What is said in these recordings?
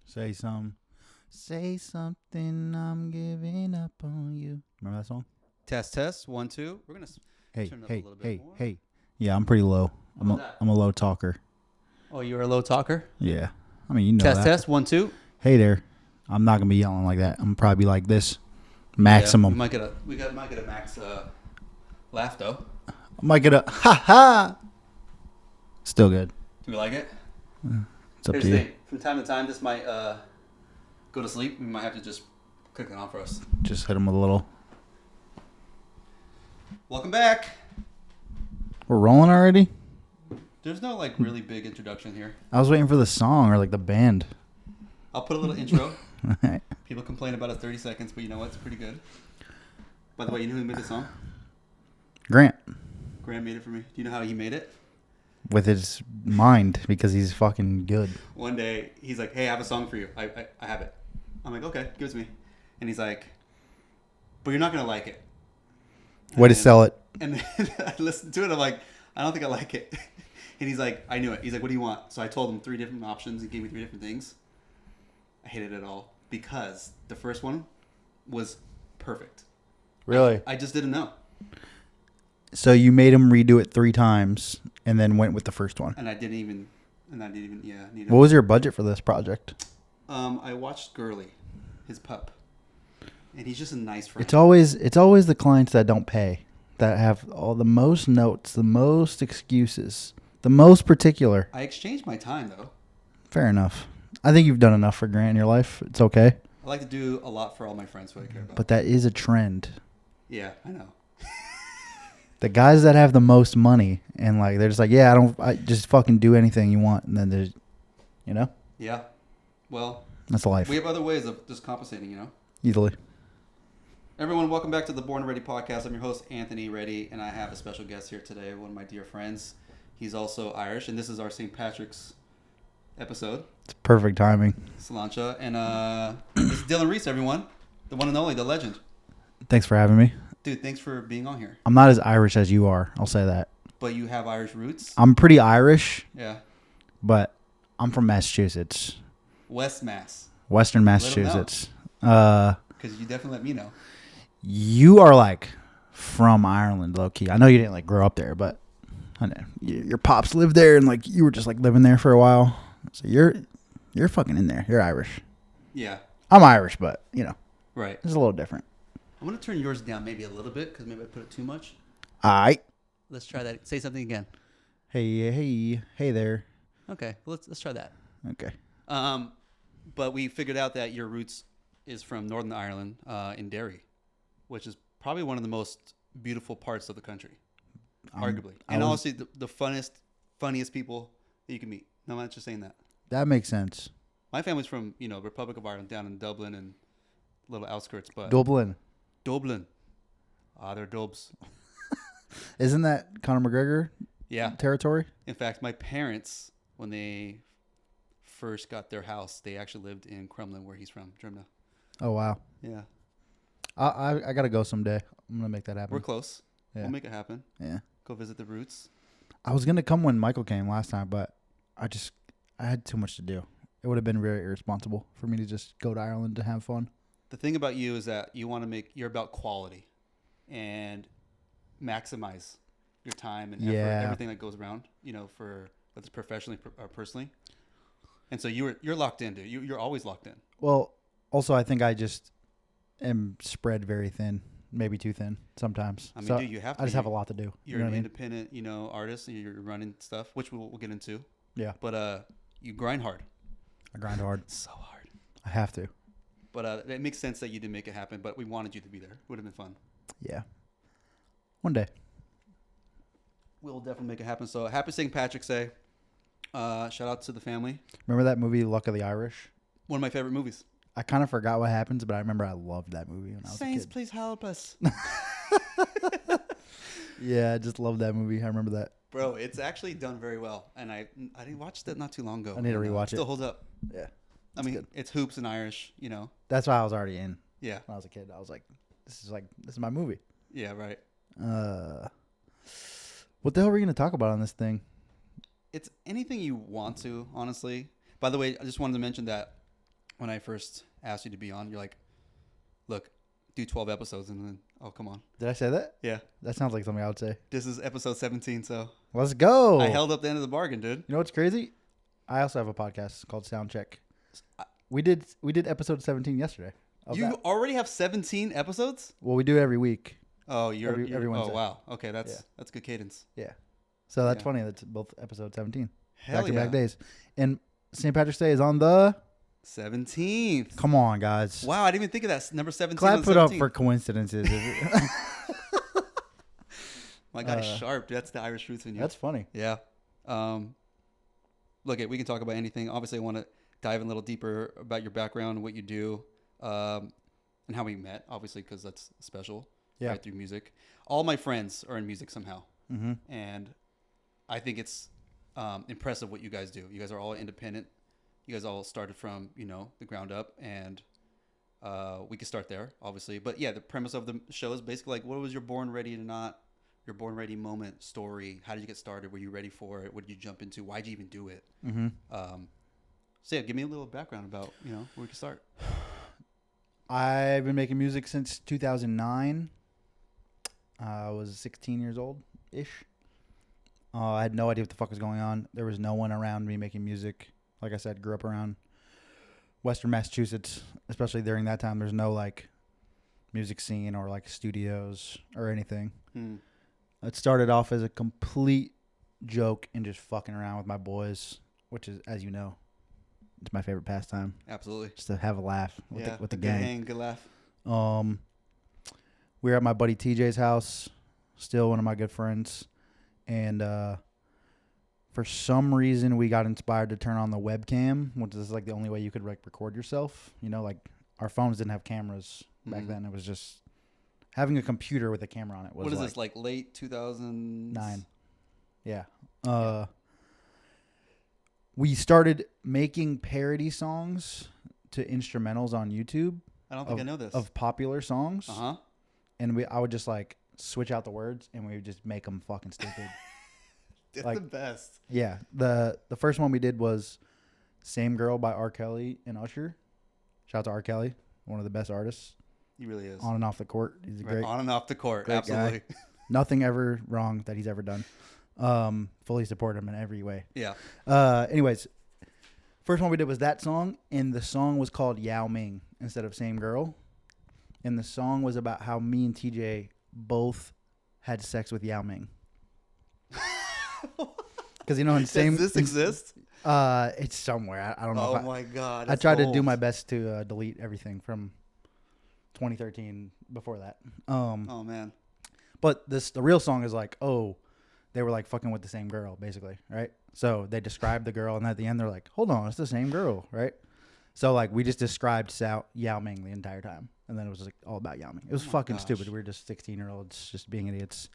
Say something. Say something. I'm giving up on you. Remember that song? Test. 1, 2. We're gonna Hey, turn it up hey, a little bit hey, more. hey. Yeah, I'm pretty low. I'm a low talker. Oh, you're a low talker. Yeah. I mean, you know Test. that. 1, 2. Hey there. I'm not gonna be yelling like that. I'm probably be like this. Maximum. Yeah, might get a max laugh though. I might get a ha ha. Still good. Do we like it? It's up Here's to the you. thing. From time to time, this might go to sleep. We might have to just click it on for us. Just hit him with a little. Welcome back. We're rolling already? There's no like really big introduction here. I was waiting for the song or like the band. I'll put a little intro. Alright. People complain about it 30 seconds, but you know what? It's pretty good. By the way, you know who made the song? Grant. Graham made it for me. Do you know how he made it? With his mind because he's fucking good. One day, he's like, hey, I have a song for you. I have it. I'm like, okay, give it to me. And he's like, but you're not going to like it. Way to sell it. And then I listened to it. I'm like, I don't think I like it. And he's like, I knew it. He's like, what do you want? So I told him 3 different options. He gave me 3 different things. I hated it all because the first one was perfect. Really? I just didn't know. So you made him redo it 3 times and then went with the first one. And I didn't even, need What was your budget for this project? I watched Gurley, his pup. And he's just a nice friend. It's always the clients that don't pay that have all the most notes, the most excuses, the most particular. I exchanged my time, though. Fair enough. I think you've done enough for Grant in your life. It's okay. I like to do a lot for all my friends who I care about. But that is a trend. Yeah, I know. The guys that have the most money and like they're just like, yeah, I just fucking do anything you want, and then there's, you know, Yeah. Well, that's life. we have other ways of just compensating, you know? Easily. Everyone, welcome back to the Born Reddy Podcast. I'm your host, Anthony Reddy, and I have a special guest here today, one of my dear friends. He's also Irish, and this is our St. Patrick's episode. It's perfect timing. Sláinte. And this is Dylan Reese, everyone. The one and only, the legend. Thanks for having me. Dude, thanks for being on here. I'm not as Irish as you are. I'll say that. But you have Irish roots? I'm pretty Irish, Yeah. but I'm from Massachusetts. West Mass. Western Massachusetts. Because you definitely let me know. You are like from Ireland, low key. I know you didn't like grow up there, but I know your pops lived there, and like you were just like living there for a while. So you're fucking in there. You're Irish. Yeah. I'm Irish, but you know, Right. it's a little different. I'm going to turn yours down maybe a little bit because maybe I put it too much. Aight. Let's try that. Say something again. Hey there. Okay. Well, let's try that. Okay. But we figured out that your roots is from Northern Ireland in Derry, which is probably one of the most beautiful parts of the country, arguably. And honestly, the funniest people that you can meet. No, I'm not just saying that. That makes sense. My family's from, Republic of Ireland down in Dublin and little outskirts, but Dublin. They're Dubs. Isn't that Conor McGregor Yeah. territory? In fact, my parents, when they first got their house, they actually lived in Crumlin, where he's from, Drimna. Oh, wow. Yeah. I got to go someday. I'm going to make that happen. We're close. Yeah. We'll make it happen. Yeah. Go visit the roots. I was going to come when Michael came last time, but I had too much to do. It would have been very irresponsible for me to just go to Ireland to have fun. The thing about you is that you're about quality and maximize your time and effort, everything that goes around, for whether it's professionally or personally. And so you're locked in, dude. You're always locked in. Well, also I think I just am spread very thin, maybe too thin sometimes. I mean, so dude, you have to. I just have a lot to do. You're an independent, artist, and you're running stuff, which we'll get into. Yeah. But you grind hard. I grind hard. So hard. I have to. But it makes sense that you didn't make it happen, but we wanted you to be there. It would have been fun. Yeah. One day. We'll definitely make it happen. So happy St. Patrick's Day. Shout out to the family. Remember that movie, Luck of the Irish? One of my favorite movies. I kind of forgot what happens, but I remember I loved that movie when I was Saints, a kid. please help us. Yeah, I just loved that movie. I remember that. Bro, it's actually done very well. And I didn't watch that not too long ago. I need to rewatch it. Still holds up. Yeah. I mean, good. it's hoops and Irish, That's why I was already in. Yeah. When I was a kid, I was like, this is my movie. Yeah, right. What the hell are we going to talk about on this thing? It's anything you want to, honestly. By the way, I just wanted to mention that when I first asked you to be on, you're like, look, do 12 episodes, and then, oh, come on. Did I say that? Yeah. That sounds like something I would say. This is episode 17, so. Let's go. I held up the end of the bargain, dude. You know what's crazy? I also have a podcast called Soundcheck. We did episode 17 yesterday. You already have 17 episodes? Well, we do every week. Oh, you're every Wednesday. Oh, wow. Okay, that's good cadence. Yeah. So that's funny. That's both episode 17. Hell Back-to-back days. And St. Patrick's Day is on the 17th. Come on, guys. Wow, I didn't even think of that. Number 17. Clap it up for coincidences. My God, it's sharp. That's the Irish roots in you. That's funny. Yeah. Look, we can talk about anything. Obviously, I want to dive in a little deeper about your background, what you do, and how we met, obviously, because that's special. Yeah. Right, through music. All my friends are in music somehow. Mm-hmm. And I think it's impressive what you guys do. You guys are all independent. You guys all started from, the ground up, and we could start there, obviously. But yeah, the premise of the show is basically like, what was your Born Ready moment story? How did you get started? Were you ready for it? What did you jump into? Why did you even do it? Mm-hmm. So yeah, give me a little background about, where we could start. I've been making music since 2009. I was 16 years old-ish. I had no idea what the fuck was going on. There was no one around me making music. Like I said, grew up around Western Massachusetts, especially during that time. There's no like music scene or like studios or anything. It started off as a complete joke and just fucking around with my boys, which is, as you know, it's my favorite pastime. Absolutely. Just to have a laugh with the gang. Good laugh. We were at my buddy TJ's house, still one of my good friends, and for some reason we got inspired to turn on the webcam, which is like the only way you could like record yourself. Like our phones didn't have cameras back then. It was just having a computer with a camera on it. What is this, like late 2009? Yeah. We started making parody songs to instrumentals on YouTube. I don't think I know this. Of popular songs. Uh-huh. And I would just like switch out the words and we would just make them fucking stupid. It's like, the best. Yeah. The first one we did was Same Girl by R. Kelly and Usher. Shout out to R. Kelly, one of the best artists. He really is. On and off the court. He's great. On and off the court. Great Absolutely. Guy. Nothing ever wrong that he's ever done. Fully support him in every way. Yeah. Anyways, first one we did was that song, and the song was called Yao Ming instead of Same Girl. And the song was about how me and TJ both had sex with Yao Ming. Because Does this exist? It's somewhere. I don't know. Oh my God! I tried to do my best to delete everything from 2013 before that. Oh man! But the real song is like, they were like fucking with the same girl, basically, right? So they described the girl, and at the end they're like, hold on, it's the same girl, right? So like we just described Yao Ming the entire time, and then it was like all about Yao Ming. It was fucking stupid. We were just 16-year-olds just being idiots.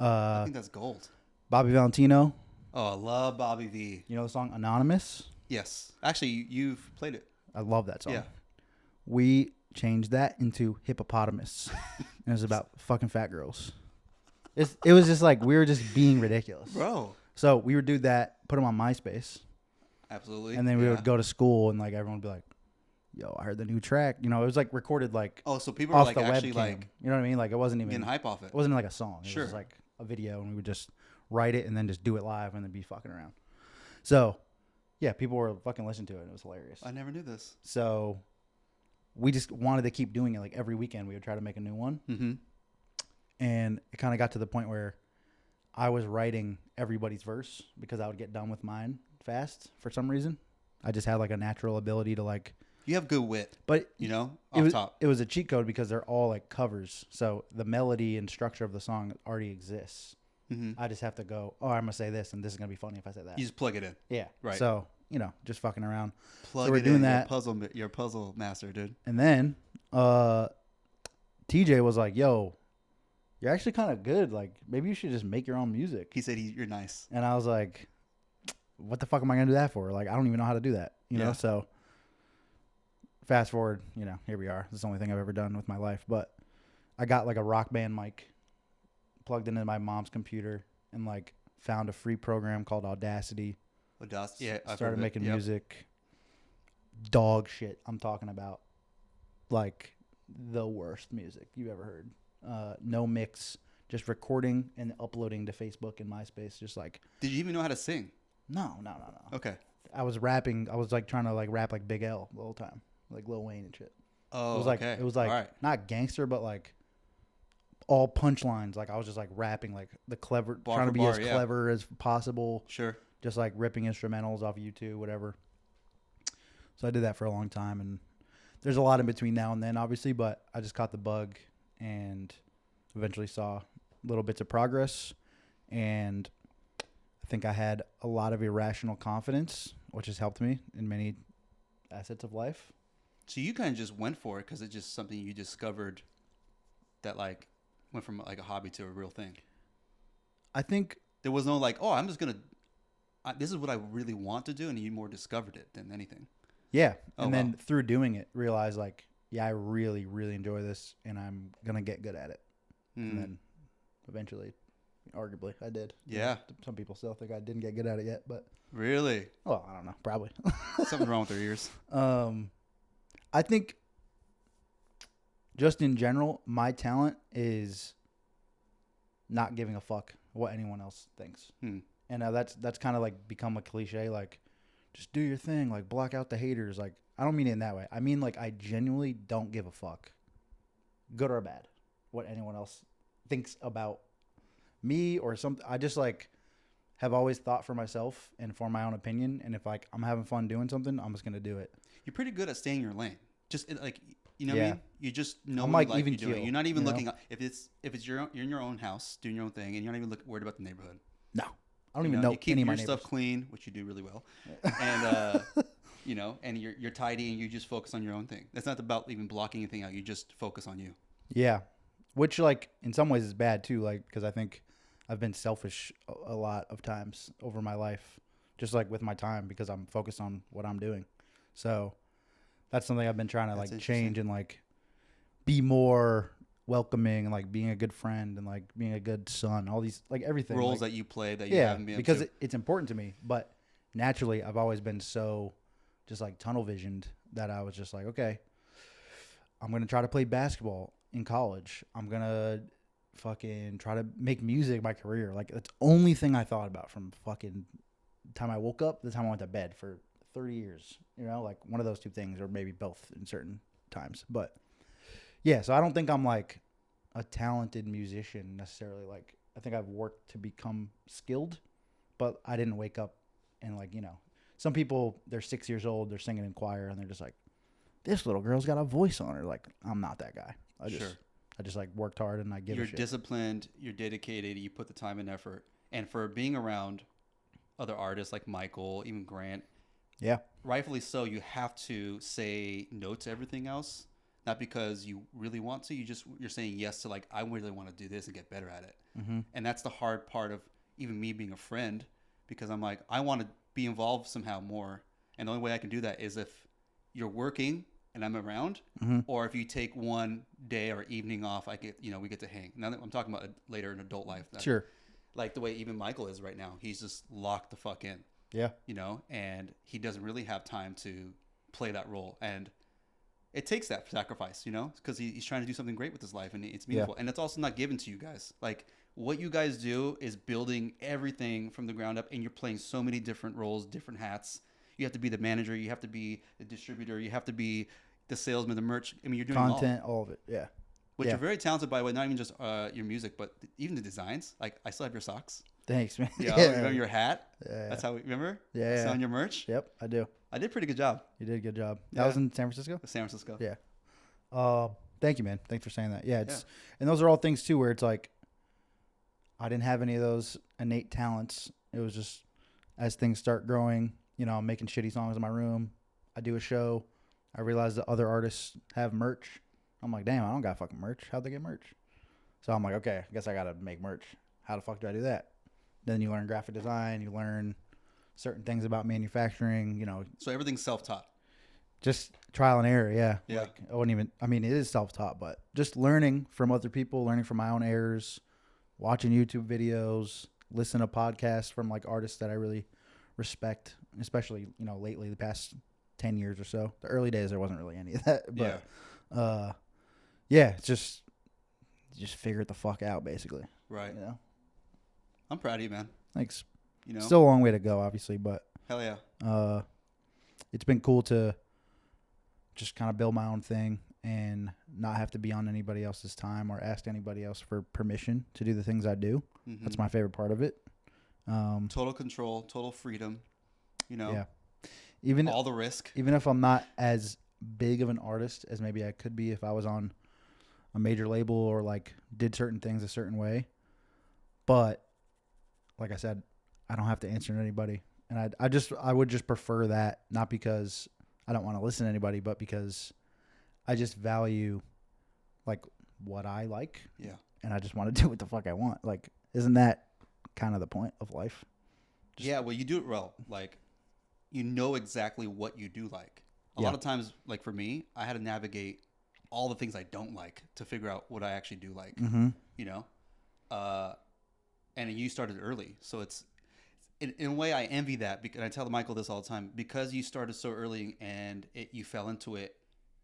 I think that's gold. Bobby Valentino. Oh, I love Bobby V. You know the song Anonymous? Yes. Actually, you've played it. I love that song. Yeah. We changed that into Hippopotamus. And it was about fucking fat girls. It was just like we were just being ridiculous. Bro. So we would do that, put them on MySpace. Absolutely. And then we would go to school and like everyone would be like, yo, I heard the new track. It was like recorded like so people were off like the actually webcam. like You know what I mean? Like it wasn't even getting hype off it. It wasn't like a song. It Sure. was like a video, and we would just write it and then just do it live and then be fucking around. So yeah, people were fucking listening to it. It was hilarious. I never knew this. So we just wanted to keep doing it. Like every weekend we would try to make a new one. Mm-hmm. And it kind of got to the point where I was writing everybody's verse because I would get done with mine fast for some reason. I just had like a natural ability to like. You have good wit, but top. It was a cheat code because they're all like covers. So the melody and structure of the song already exists. Mm-hmm. I just have to go, I'm going to say this, and this is going to be funny if I say that. You just plug it in. Yeah. Right. So, just fucking around. Plug so we're it doing in. that. You're a puzzle master, dude. And then TJ was like, yo, you're actually kind of good. Like, maybe you should just make your own music. He said you're nice. And I was like, what the fuck am I going to do that for? Like, I don't even know how to do that, you know? So fast forward, here we are. This is the only thing I've ever done with my life. But I got like a Rock Band mic plugged into my mom's computer and like found a free program called Audacity. Yeah. Started making music. dog shit. I'm talking about like the worst music you've ever heard. No mix, just recording and uploading to Facebook and MySpace. Just like, Did you even know how to sing? no. Okay. I was rapping. I was like trying to like rap like Big L the whole time, like Lil Wayne and shit. Oh, It was like okay. it was like All right. not gangster, but like all punchlines. Like I was just like rapping like the clever, Bar trying for to be bar, as yeah. clever as possible. Sure. Just like ripping instrumentals off YouTube, whatever. So I did that for a long time, and there's a lot in between now and then, obviously. But I just caught the bug, and eventually saw little bits of progress, and I think I had a lot of irrational confidence, which has helped me in many assets of life. So you kind of just went for it because it's just something you discovered that like went from like a hobby to a real thing. I think There was no like, oh, I'm just gonna. This is what I really want to do, and you more discovered it than anything. yeah, Oh, and then wow. through doing it, realized like, yeah, I really, really enjoy this, and I'm gonna get good at it. Mm. And then eventually, arguably, I did. Yeah. Some people still think I didn't get good at it yet, but Really? well, I don't know, probably. Something wrong with their ears. I think just in general, my talent is not giving a fuck what anyone else thinks. And that's kind of like become a cliche, like just do your thing, like block out the haters. Like I don't mean it in that way. I mean like I genuinely don't give a fuck, good or bad, what anyone else thinks about me or something. I just like have always thought for myself and for my own opinion. And if like I'm having fun doing something, I'm just gonna do it. You're pretty good at staying in your lane. Just like you know what Yeah. I mean? You just know I'm what like you like even you're doing. keel, You're not even you know? looking if it's you're in your own house doing your own thing and you're not even worried about the neighborhood. No, I don't even know You keep any of your my stuff neighbors. clean, which you do really well, and you know, and you're tidy and you just focus on your own thing. That's not about even blocking anything out. You just focus on you. Yeah, which like in some ways is bad too, like because I think I've been selfish a lot of times over my life, just like with my time because I'm focused on what I'm doing. So that's something I've been trying to That's like change and like be more welcoming and like being a good friend and like being a good son. All these like everything Roles like, that you play that you yeah, haven't been because able to. it's important to me. But naturally, I've always been so just like tunnel visioned that I was just like, okay, I'm gonna try to play basketball in college. I'm gonna fucking try to make music my career. Like that's the only thing I thought about from fucking time I woke up to the time I went to bed for 30 years. You know, like one of those two things, or maybe both in certain times. But yeah, so I don't think I'm like a talented musician necessarily. Like I think I've worked to become skilled, but I didn't wake up and like, you know, some people, they're 6 years old, they're singing in choir and they're just like, this little girl's got a voice on her. Like I'm not that guy. I just like worked hard and I give a shit. You're disciplined, you're dedicated, you put the time and effort. And for being around other artists like Michael, even Grant, Yeah. rightfully so, you have to say no to everything else. Not because you really want to, you're saying yes to like, I really want to do this and get better at it. Mm-hmm. And that's the hard part of even me being a friend, because I'm like, I want to be involved somehow more. And the only way I can do that is if you're working and I'm around, Mm-hmm. or if you take one day or evening off, we get to hang. Now that I'm talking about later in adult life, Sure. like the way even Michael is right now, he's just locked the fuck in, Yeah. you know, and he doesn't really have time to play that role. And it takes that sacrifice, you know, because he's trying to do something great with his life and it's meaningful. And it's also not given to you guys. Like what you guys do is building everything from the ground up, and you're playing so many different roles, different hats. You have to be the manager, you have to be the distributor, you have to be the salesman, the merch. I mean, you're doing Content, all of it. Yeah. which you're very talented, by the way, not even just your music, but even the designs. Like, I still have your socks. Thanks, man. Yeah, remember your hat? Yeah. That's how we remember? Yeah. Selling your merch? Yep, I do. I did a pretty good job. You did a good job. That Yeah. was in San Francisco? San Francisco. Yeah. Thank you, man. Thanks for saying that. Yeah, and those are all things too where it's like I didn't have any of those innate talents. It was just as things start growing, you know, I'm making shitty songs in my room. I do a show. I realize that other artists have merch. I'm like, damn, I don't got fucking merch. How'd they get merch? So I'm like, okay, I guess I got to make merch. How the fuck do I do that? Then you learn graphic design. You learn certain things about manufacturing, you know. So everything's self-taught. Just trial and error, yeah. Yeah. Like, it is self-taught, but just learning from other people, learning from my own errors, watching YouTube videos, listen to podcasts from like artists that I really respect, especially, you know, lately, the past 10 years or so. The early days, there wasn't really any of that. But, yeah, it's just figure it the fuck out, basically. Right. You know? I'm proud of you, man. Thanks. You know? Still a long way to go, obviously, but Hell yeah. It's been cool to just kind of build my own thing and not have to be on anybody else's time or ask anybody else for permission to do the things I do. Mm-hmm. That's my favorite part of it. Total control, total freedom. You know, yeah. Even all the risk. Even if I'm not as big of an artist as maybe I could be if I was on a major label or like did certain things a certain way. But like I said, I don't have to answer to anybody. And I would just prefer that, not because I don't want to listen to anybody, but because I just value like what I like. Yeah. And I just want to do what the fuck I want. Like, isn't that kind of the point of life? Yeah, well, you do it well. Like, you know exactly what you do like. A lot of times, like for me, I had to navigate all the things I don't like to figure out what I actually do like. Mm-hmm. You know? And you started early. So it's, in a way, I envy that. Because I tell Michael this all the time. Because you started so early and you fell into it,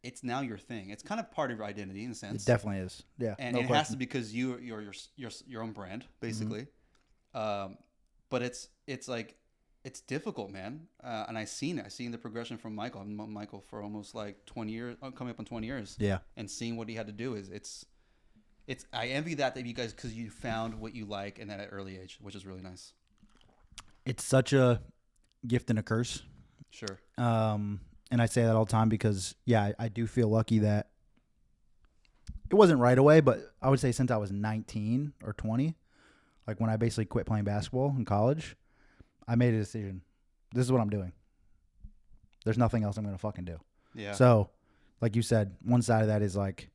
it's now your thing. It's kind of part of your identity in a sense. It definitely is. Yeah. And it has to be because you're your own brand, basically. Mm-hmm. But it's like, it's difficult, man. And I've seen the progression from Michael. I've known Michael for almost like 20 years, coming up on 20 years. Yeah. And seeing what he had to do it's I envy that you guys, because you found what you like and at an early age, which is really nice. It's such a gift and a curse. Sure. And I say that all the time because, yeah, I do feel lucky that it wasn't right away, but I would say since I was 19 or 20, like when I basically quit playing basketball in college, I made a decision. This is what I'm doing. There's nothing else I'm going to fucking do. Yeah. So, like you said, one side of that is like,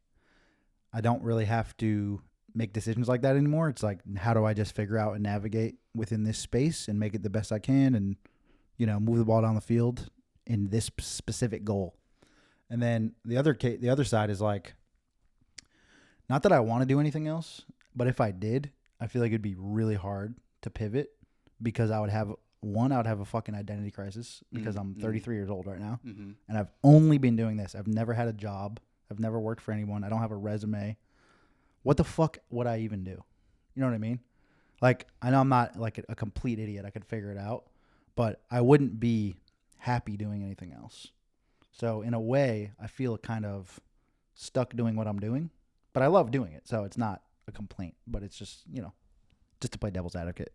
I don't really have to make decisions like that anymore. It's like, how do I just figure out and navigate within this space and make it the best I can and, you know, move the ball down the field in this specific goal. And then the other side is like, not that I want to do anything else, but if I did, I feel like it'd be really hard to pivot because I would have a fucking identity crisis because I'm 33 years old right now. Mm-hmm. And I've only been doing this. I've never had a job. I've never worked for anyone. I don't have a resume. What the fuck would I even do? You know what I mean? Like, I know I'm not like a complete idiot. I could figure it out, but I wouldn't be happy doing anything else. So in a way, I feel kind of stuck doing what I'm doing, but I love doing it. So it's not a complaint, but it's just, you know, just to play devil's advocate.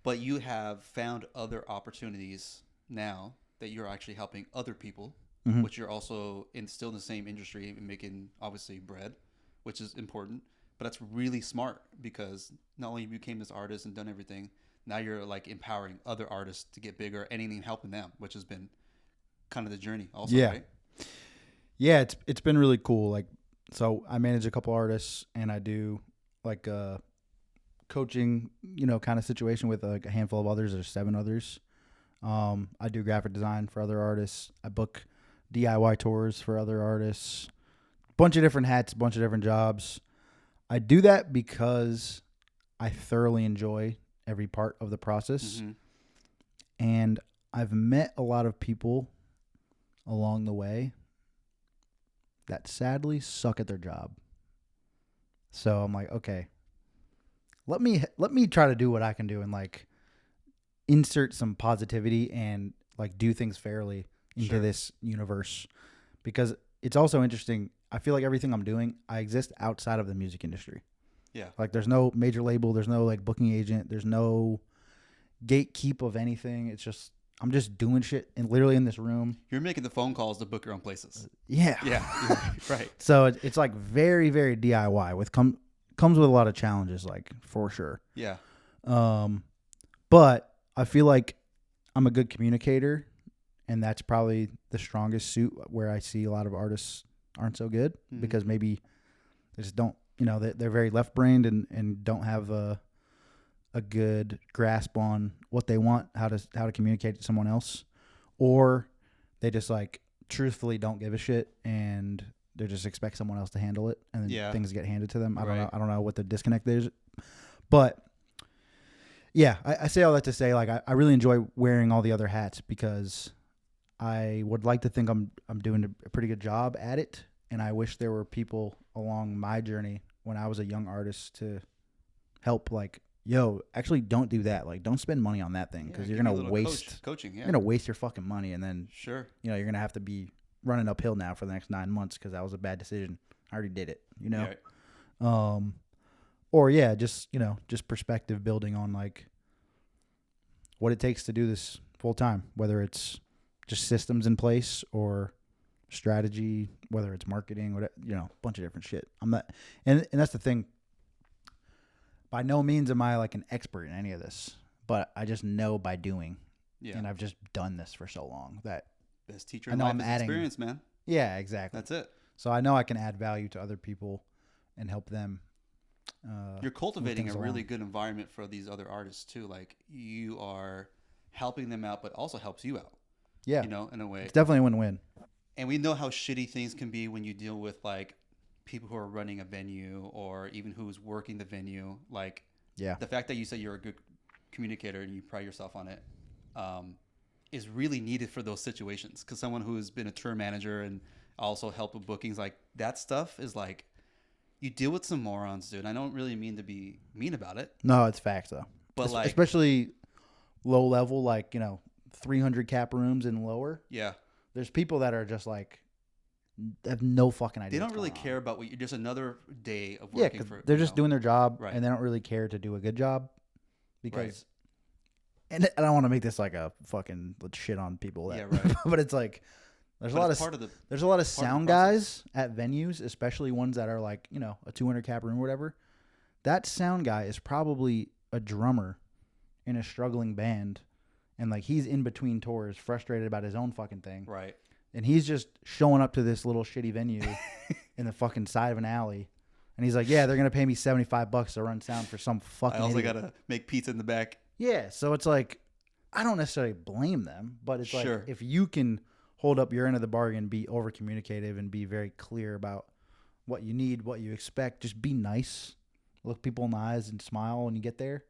But you have found other opportunities now that you're actually helping other people, mm-hmm. which you're also still in the same industry and making, obviously, bread, which is important. But that's really smart because not only you became this artist and done everything, now you're like empowering other artists to get bigger and even helping them, which has been kind of the journey also, right? Yeah, it's been really cool. Like, so I manage a couple artists and I do like a coaching, you know, kind of situation with like a handful of others. There's 7 others. I do graphic design for other artists. I book DIY tours for other artists. Bunch of different hats, bunch of different jobs. I do that because I thoroughly enjoy every part of the process. Mm-hmm. And I've met a lot of people along the way that sadly suck at their job. So I'm like, okay, let me try to do what I can do and like insert some positivity and like do things fairly into this universe, because it's also interesting. I feel like everything I'm doing, I exist outside of the music industry. Yeah. Like there's no major label, there's no like booking agent, there's no gatekeep of anything. It's just, I'm just doing shit and literally in this room. You're making the phone calls to book your own places. Yeah. Yeah. Right. So it's like very, very DIY with comes with a lot of challenges, like for sure. Yeah. But I feel like I'm a good communicator, and that's probably the strongest suit where I see a lot of artists aren't so good, mm-hmm. because maybe they just don't, you know, they're very left-brained and don't have a good grasp on what they want, how to communicate to someone else, or they just like truthfully don't give a shit and they just expect someone else to handle it, and then things get handed to them. I don't know what the disconnect is, but yeah, I say all that to say, like, I really enjoy wearing all the other hats because I would like to think I'm doing a pretty good job at it, and I wish there were people along my journey when I was a young artist to help. Like, yo, actually, don't do that. Like, don't spend money on that thing because you're gonna waste coaching. Yeah, you're gonna waste your fucking money, and then sure, you're gonna have to be running uphill now for the next 9 months because that was a bad decision. I already did it, Right. Or yeah, just perspective building on like what it takes to do this full time, whether it's just systems in place or strategy, whether it's marketing, whatever, a bunch of different shit. I'm not, and that's the thing. By no means am I like an expert in any of this, but I just know by doing. Yeah. And I've just done this for so long that best teacher in life is experience, man. Yeah, exactly. That's it. So I know I can add value to other people and help them. You're cultivating a really good environment for these other artists too. Like you are helping them out, but also helps you out. Yeah. In a way. It's definitely a win-win. And we know how shitty things can be when you deal with like people who are running a venue or even who's working the venue. Like the fact that you say you're a good communicator and you pride yourself on it is really needed for those situations. Because someone who's been a tour manager and also help with bookings, like that stuff is like, you deal with some morons, dude. I don't really mean to be mean about it. No, it's facts though. But like, especially low level, like 300 cap rooms and lower. Yeah. There's people that are just like have no fucking idea. They don't really care about what you're just another day of working for. They're just doing their job, right. And they don't really care to do a good job because. Right. And I don't want to make this like a fucking shit on people. Right. But it's like. There's a lot of sound guys at venues, especially ones that are like, a 200 cap room or whatever. That sound guy is probably a drummer in a struggling band. And like he's in between tours, frustrated about his own fucking thing. Right. And he's just showing up to this little shitty venue in the fucking side of an alley. And he's like, yeah, they're going to pay me $75 to run sound for some fucking I also got to make pizza in the back. Yeah. So it's like, I don't necessarily blame them, but it's like, if you can hold up your end of the bargain, be over communicative and be very clear about what you need, what you expect. Just be nice, look people in the eyes and smile when you get there.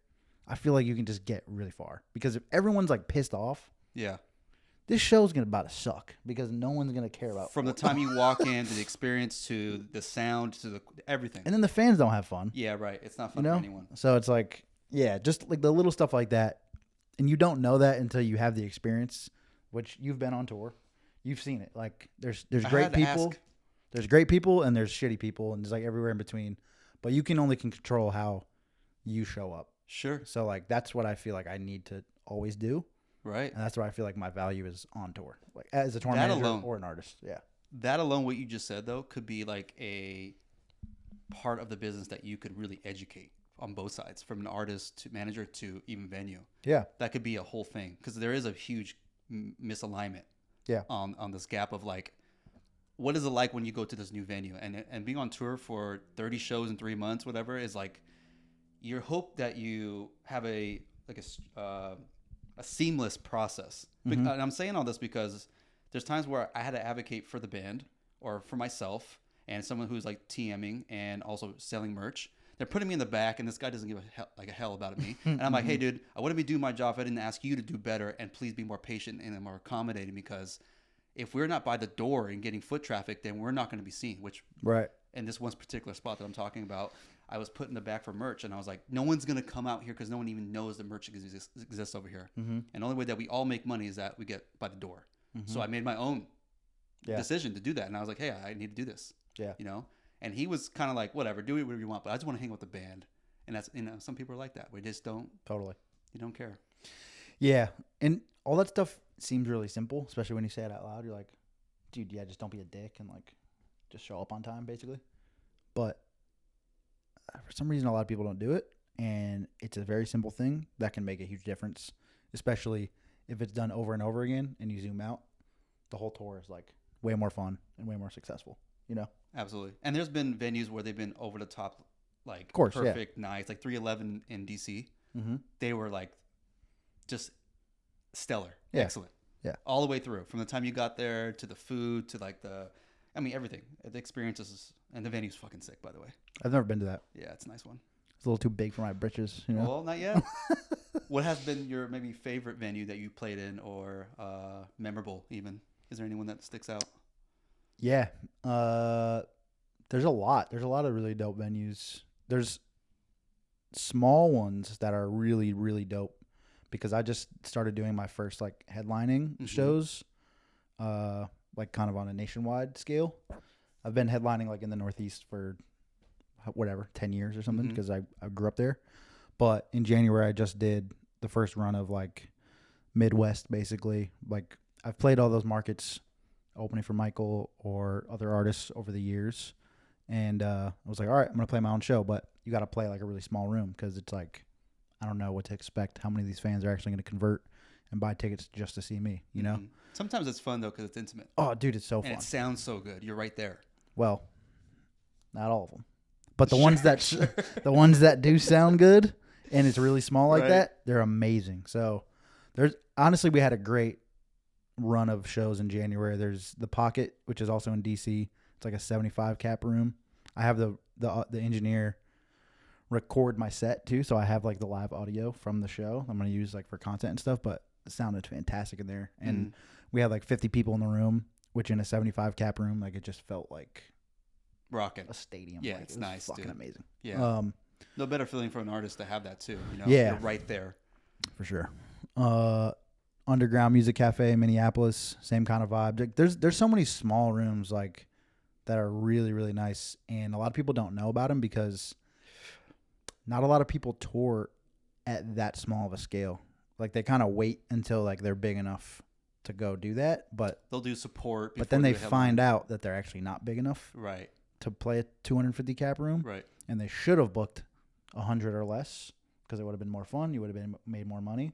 I feel like you can just get really far because if everyone's like pissed off, this show's about to suck because no one's going to care about from the time you walk in to the experience to the sound to the everything. And then the fans don't have fun. Yeah, right. It's not fun for anyone. So it's like, just like the little stuff like that. And you don't know that until you have the experience, which you've been on tour. You've seen it. Like there's great people. There's great people and there's shitty people and there's like everywhere in between. But you can only control how you show up. Sure. So like that's what I feel like I need to always do. Right. And that's where I feel like my value is on tour. Like as a tour manager or an artist. Yeah. That alone, what you just said though, could be like a part of the business that you could really educate on both sides, from an artist to manager to even venue. Yeah. That could be a whole thing because there is a huge misalignment. Yeah. On this gap of like, what is it like when you go to this new venue and being on tour for 30 shows in 3 months, whatever, is like your hope that you have a seamless process. Mm-hmm. And I'm saying all this because there's times where I had to advocate for the band or for myself and someone who's like TMing and also selling merch. They're putting me in the back, and this guy doesn't give a hell about me. And I'm like, hey, dude, I wouldn't be doing my job if I didn't ask you to do better, and please be more patient and more accommodating, because if we're not by the door and getting foot traffic, then we're not going to be seen, which in this one particular spot that I'm talking about, I was put in the back for merch, and I was like, no one's going to come out here because no one even knows that merch exists over here. Mm-hmm. And the only way that we all make money is that we get by the door. Mm-hmm. So I made my own decision to do that, and I was like, hey, I need to do this. Yeah. And he was kind of like, whatever, do whatever you want, but I just want to hang with the band. And that's, some people are like that. We just don't. Totally. You don't care. Yeah. And all that stuff seems really simple, especially when you say it out loud. You're like, dude, just don't be a dick and like just show up on time, basically. But for some reason, a lot of people don't do it. And it's a very simple thing that can make a huge difference, especially if it's done over and over again and you zoom out. The whole tour is like way more fun and way more successful, Absolutely. And there's been venues where they've been over the top, like perfect nights, like 311 in DC. Mm-hmm. They were like just stellar, excellent, all the way through, from the time you got there to the food to like everything. The experiences, and the venue's fucking sick, by the way. I've never been to that. Yeah, it's a nice one. It's a little too big for my britches, you know. Well, not yet. What has been your maybe favorite venue that you played in, or memorable even? Is there anyone that sticks out? Yeah. There's a lot. There's a lot of really dope venues. There's small ones that are really, really dope because I just started doing my first like headlining shows, like kind of on a nationwide scale. I've been headlining like in the Northeast for 10 years or something because I grew up there. But in January, I just did the first run of like Midwest, basically. Like I've played all those markets opening for Michael or other artists over the years. And I was like, all right, I'm going to play my own show. But you got to play like a really small room because it's like, I don't know what to expect. How many of these fans are actually going to convert and buy tickets just to see me, you know? Sometimes it's fun, though, because it's intimate. Oh, dude, it's so fun. And it sounds so good. You're right there. Well, not all of them. But the ones that the ones that do sound good and it's really small like that, they're amazing. So honestly, we had a great run of shows in January. There's the Pocket, which is also in DC. It's like a 75 cap room. I have the engineer record my set too, so I have like the live audio from the show. I'm gonna use like for content and stuff, but it sounded fantastic in there. And we had like 50 people in the room, which in a 75 cap room, like it just felt like rocking a stadium. Yeah, like, it's it was nice, fucking dude. amazing. Yeah. No better feeling for an artist to have that too. You know, yeah, you're right there. For sure. Underground Music Cafe, Minneapolis, same kind of vibe. Like, there's so many small rooms like that are really, really nice, and a lot of people don't know about them because not a lot of people tour at that small of a scale. Like they kind of wait until like they're big enough to go do that, but they'll do support. But then they find out that they're actually not big enough, right, to play a 250 cap room, right, and they should have booked 100 or less because it would have been more fun. You would have made more money.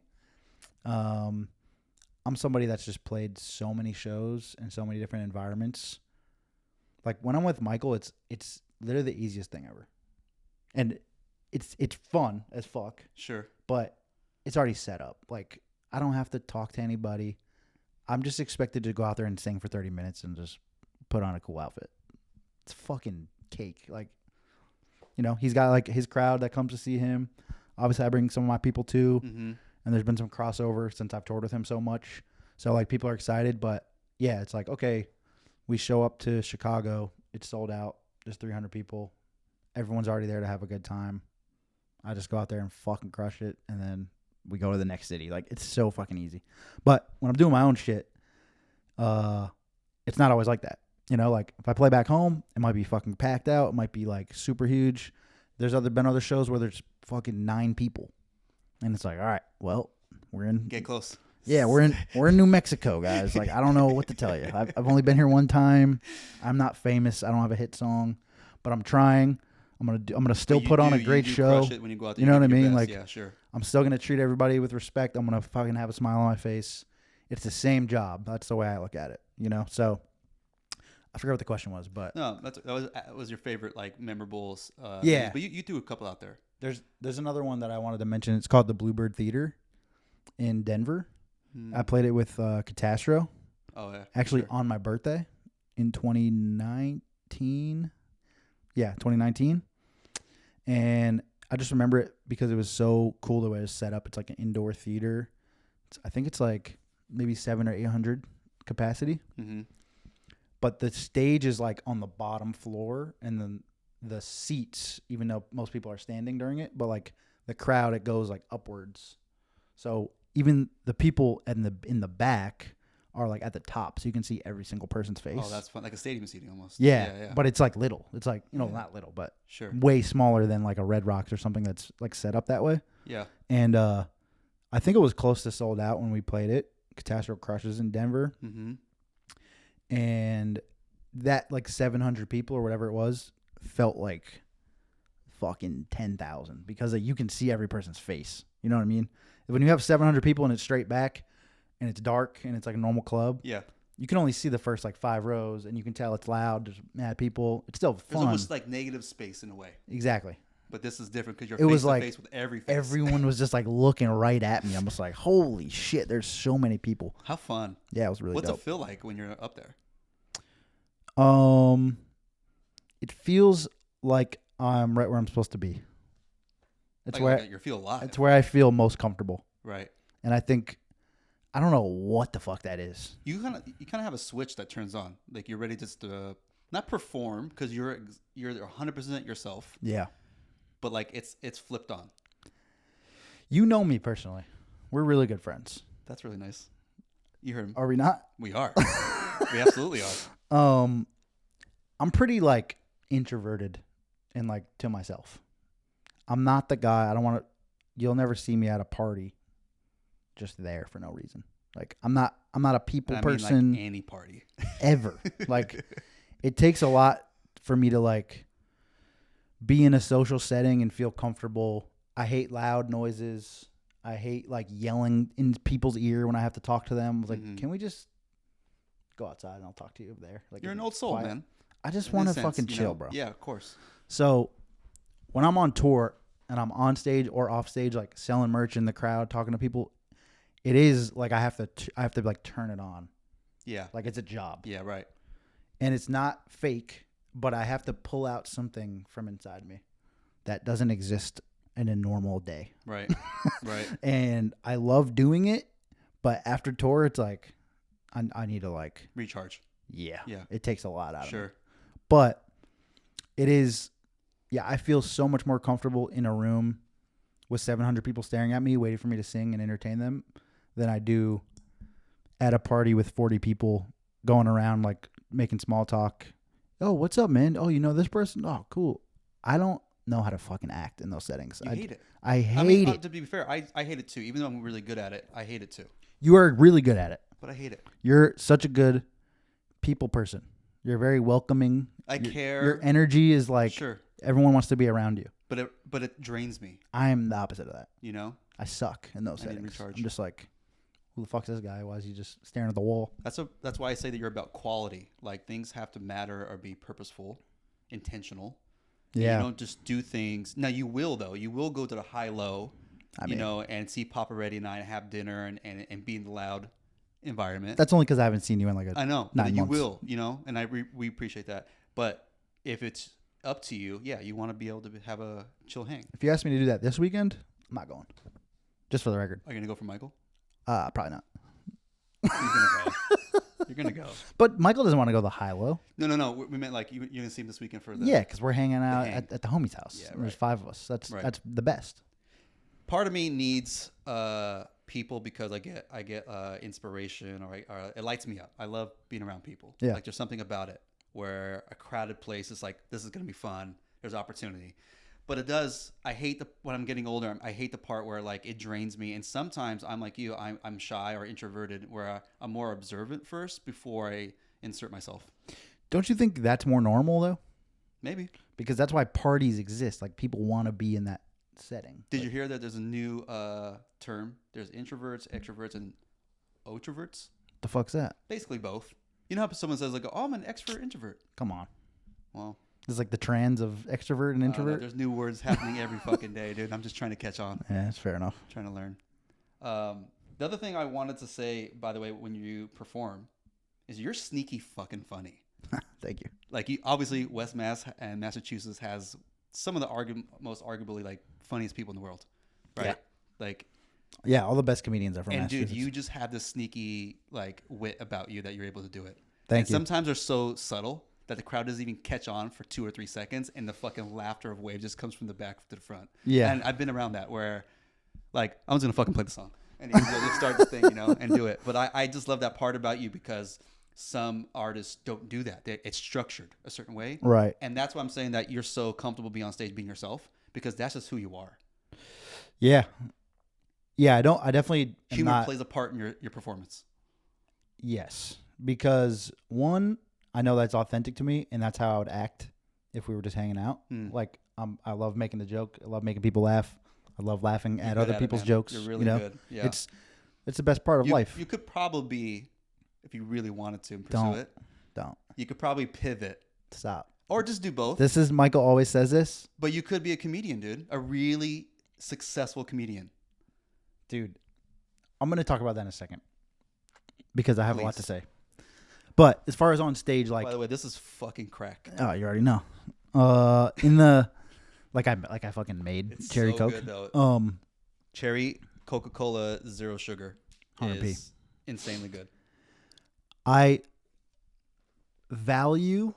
I'm somebody that's just played so many shows in so many different environments. Like when I'm with Michael, it's literally the easiest thing ever, and it's fun as fuck. Sure, but it's already set up. Like I don't have to talk to anybody. I'm just expected to go out there and sing for 30 minutes and just put on a cool outfit. It's fucking cake. Like, you know, he's got like his crowd that comes to see him. Obviously, I bring some of my people too. And there's been some crossover since I've toured with him so much. So, like, people are excited. But, yeah, it's like, okay, we show up to Chicago. It's sold out. There's 300 people. Everyone's already there to have a good time. I just go out there and fucking crush it. And then we go to the next city. Like, it's so fucking easy. But when I'm doing my own shit, it's not always like that. You know, like, if I play back home, it might be fucking packed out. It might be, like, super huge. There's been other shows where there's fucking 9 people. And it's like, all right, well, we're in. Get close. Yeah, we're in New Mexico, guys. Like, I don't know what to tell you. I've only been here one time. I'm not famous. I don't have a hit song, but I'm trying. I'm gonna still put on a great show. Crush it when you go out there. You know what I mean? Best. Like, yeah, sure. I'm still gonna treat everybody with respect. I'm gonna fucking have a smile on my face. It's the same job. That's the way I look at it. You know. So I forgot what the question was, but no, that was your favorite like memorables. Yeah, but you do a couple out there. There's another one that I wanted to mention. It's called the Bluebird Theater in Denver. I played it with Catastro. Oh yeah. Actually, on my birthday in 2019. Yeah, 2019. And I just remember it because it was so cool the way it was set up. It's like an indoor theater. I think it's like maybe 700 or 800 capacity. But the stage is like on the bottom floor, and then the seats, even though most people are standing during it, but like the crowd, it goes like upwards. So even the people in the back are like at the top, so you can see every single person's face. Oh, that's fun. Like a stadium seating almost. Yeah. But it's like little. It's like, you know, not little, but sure, way smaller than like a Red Rocks or something that's like set up that way. Yeah. And I think it was close to sold out when we played it. Catastrophe Crushes in Denver. And that like 700 people or whatever it was felt like fucking 10,000 because you can see every person's face. You know what I mean? When you have 700 people and it's straight back and it's dark and it's like a normal club, yeah, you can only see the first like 5 rows and you can tell it's loud. There's mad people. It's still fun. There's almost like negative space in a way. Exactly. But this is different because you're face to face with every face. Everyone was just like looking right at me. I'm just like, holy shit, there's so many people. How fun. Yeah, it was really dope. What's it feel like when you're up there? It feels like I'm right where I'm supposed to be. It's like, where you feel alive. it's where I feel most comfortable. Right. And I think I don't know what the fuck that is. You kind of have a switch that turns on. Like you're ready just to not perform because you're 100% yourself. Yeah. But like it's flipped on. You know me personally. We're really good friends. That's really nice. You heard him. Are we not? We are. We absolutely are. I'm pretty like introverted and like to myself. I'm not the guy. I don't want to. You'll never see me at a party, just there for no reason. Like I'm not a people person. Like any party ever. Like it takes a lot for me to like be in a social setting and feel comfortable. I hate loud noises. I hate like yelling in people's ear when I have to talk to them. I was like, can we just go outside and I'll talk to you over there? Like you're an old soul, quiet. man. I just want to fucking chill, bro. Yeah, of course. So when I'm on tour and I'm on stage or off stage, like selling merch in the crowd, talking to people, it is like I have to like turn it on. Yeah. Like it's a job. Yeah, right. And it's not fake, but I have to pull out something from inside me that doesn't exist in a normal day. Right. Right. And I love doing it, but after tour, it's like I need to like recharge. Yeah. Yeah. It takes a lot out of me. Sure. But it is, yeah, I feel so much more comfortable in a room with 700 people staring at me, waiting for me to sing and entertain them than I do at a party with 40 people going around like making small talk. Oh, what's up, man? Oh, you know this person? Oh, cool. I don't know how to fucking act in those settings. I hate it. I hate it. To be fair, I hate it too. Even though I'm really good at it, I hate it too. You are really good at it. But I hate it. You're such a good people person. You're very welcoming. I care. Your energy is like sure. Everyone wants to be around you. But it drains me. I'm the opposite of that. You know? I suck in those settings. Recharge. I'm just like, who the fuck's this guy? Why is he just staring at the wall? That's why I say that you're about quality. Like things have to matter or be purposeful, intentional. Yeah. You don't just do things. Now you will though. You will go to the high low, and see Papa Reddy and I have dinner and be in the loud environment. That's only because I haven't seen you in like I know. 9 you months. will, and we appreciate that. But if it's up to you, yeah, you want to be able to have a chill hang. If you ask me to do that this weekend, I'm not going. Just for the record. Are you gonna go for Michael? Probably not. You're gonna go. But Michael doesn't want to go the high low. No. We meant like you're gonna see him this weekend for the because we're hanging out at the homie's house. Yeah, There's 5 of us. That's the best. Part of me needs people because I get inspiration or it lights me up. I love being around people. Yeah. Like there's something about it where a crowded place is like this is gonna be fun. There's opportunity. But it does. I hate when I'm getting older. I hate the part where like it drains me. And sometimes I'm like you. I'm shy or introverted, where I'm more observant first before I insert myself. Don't you think that's more normal though? Maybe because that's why parties exist. Like people want to be in that setting. Did you hear that? There's a new term. There's introverts, extroverts, and otroverts. The fuck's that? Basically both. You know how someone says like, "Oh, I'm an extrovert, introvert." Come on. Well. It's like the trans of extrovert and introvert. There's new words happening every fucking day, dude. I'm just trying to catch on. Yeah, that's fair enough. Trying to learn. The other thing I wanted to say, by the way, when you perform, is you're sneaky fucking funny. Thank you. Like, obviously, West Mass and Massachusetts has some of the most arguably like funniest people in the world, right? Yeah. Like, yeah, all the best comedians are from and Massachusetts. dude, you just have this sneaky like wit about you that you're able to do it. Thank you. Sometimes they're so subtle that the crowd doesn't even catch on for 2 or 3 seconds, and the fucking laughter of wave just comes from the back to the front. Yeah. And I've been around that where, like, I'm just gonna fucking play the song and you start the thing, and do it. But I just love that part about you because some artists don't do that. It's structured a certain way, right? And that's why I'm saying that you're so comfortable being on stage, being yourself, because that's just who you are. Yeah. Yeah, I definitely humor plays a part in your performance. Yes, because one, I know that's authentic to me, and that's how I would act if we were just hanging out. Like, I love making the joke. I love making people laugh. I love laughing at other people's jokes. You're really good. Yeah. It's the best part of life. You could probably, if you really wanted to pursue it, you could probably pivot. Stop. Or just do both. This is Michael always says this. But you could be a comedian, dude. A really successful comedian. Dude, I'm going to talk about that in a second because I have a lot to say. But as far as on stage, like... By the way, this is fucking crack. Oh, you already know. In the Like I fucking made It's cherry so Coke. good, though. Um, Cherry Coca-Cola zero sugar 100p. is insanely good. I value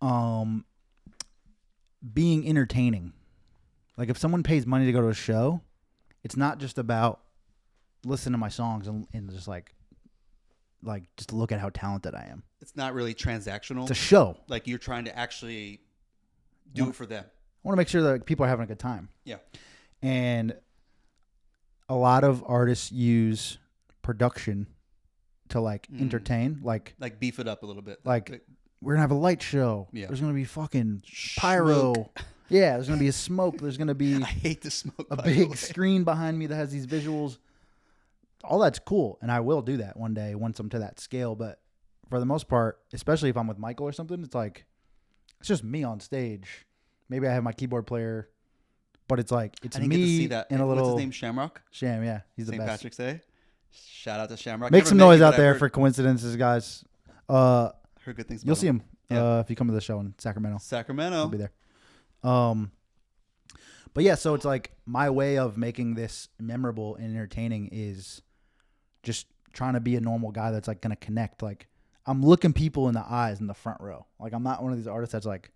being entertaining. Like if someone pays money to go to a show, it's not just about listen to my songs and just like just look at how talented I am. It's not really transactional. It's a show. Like you're trying to actually do it for them. I want to make sure that people are having a good time. Yeah. And a lot of artists use production to like entertain, like beef it up a little bit. Like we're gonna have a light show. Yeah. There's gonna be fucking pyro. Smoke. Yeah, there's gonna be a smoke. There's gonna be I hate the smoke. a big screen behind me that has these visuals. All that's cool, and I will do that one day once I'm to that scale. But for the most part, especially if I'm with Michael or something, it's like it's just me on stage. Maybe I have my keyboard player, but it's like it's I didn't me get to see that. in a little. What's his name? Shamrock. Sham, yeah, he's the St. best. Patrick's Day. Shout out to Shamrock. Make Never some met noise you, out but there I've for coincidences, guys. heard good things. You'll about see him Yeah. if you come to the show in Sacramento. Sacramento. I'll be there. But yeah, so it's like my way of making this memorable and entertaining is just trying to be a normal guy that's like gonna connect. Like I'm looking people in the eyes in the front row. Like I'm not one of these artists that's like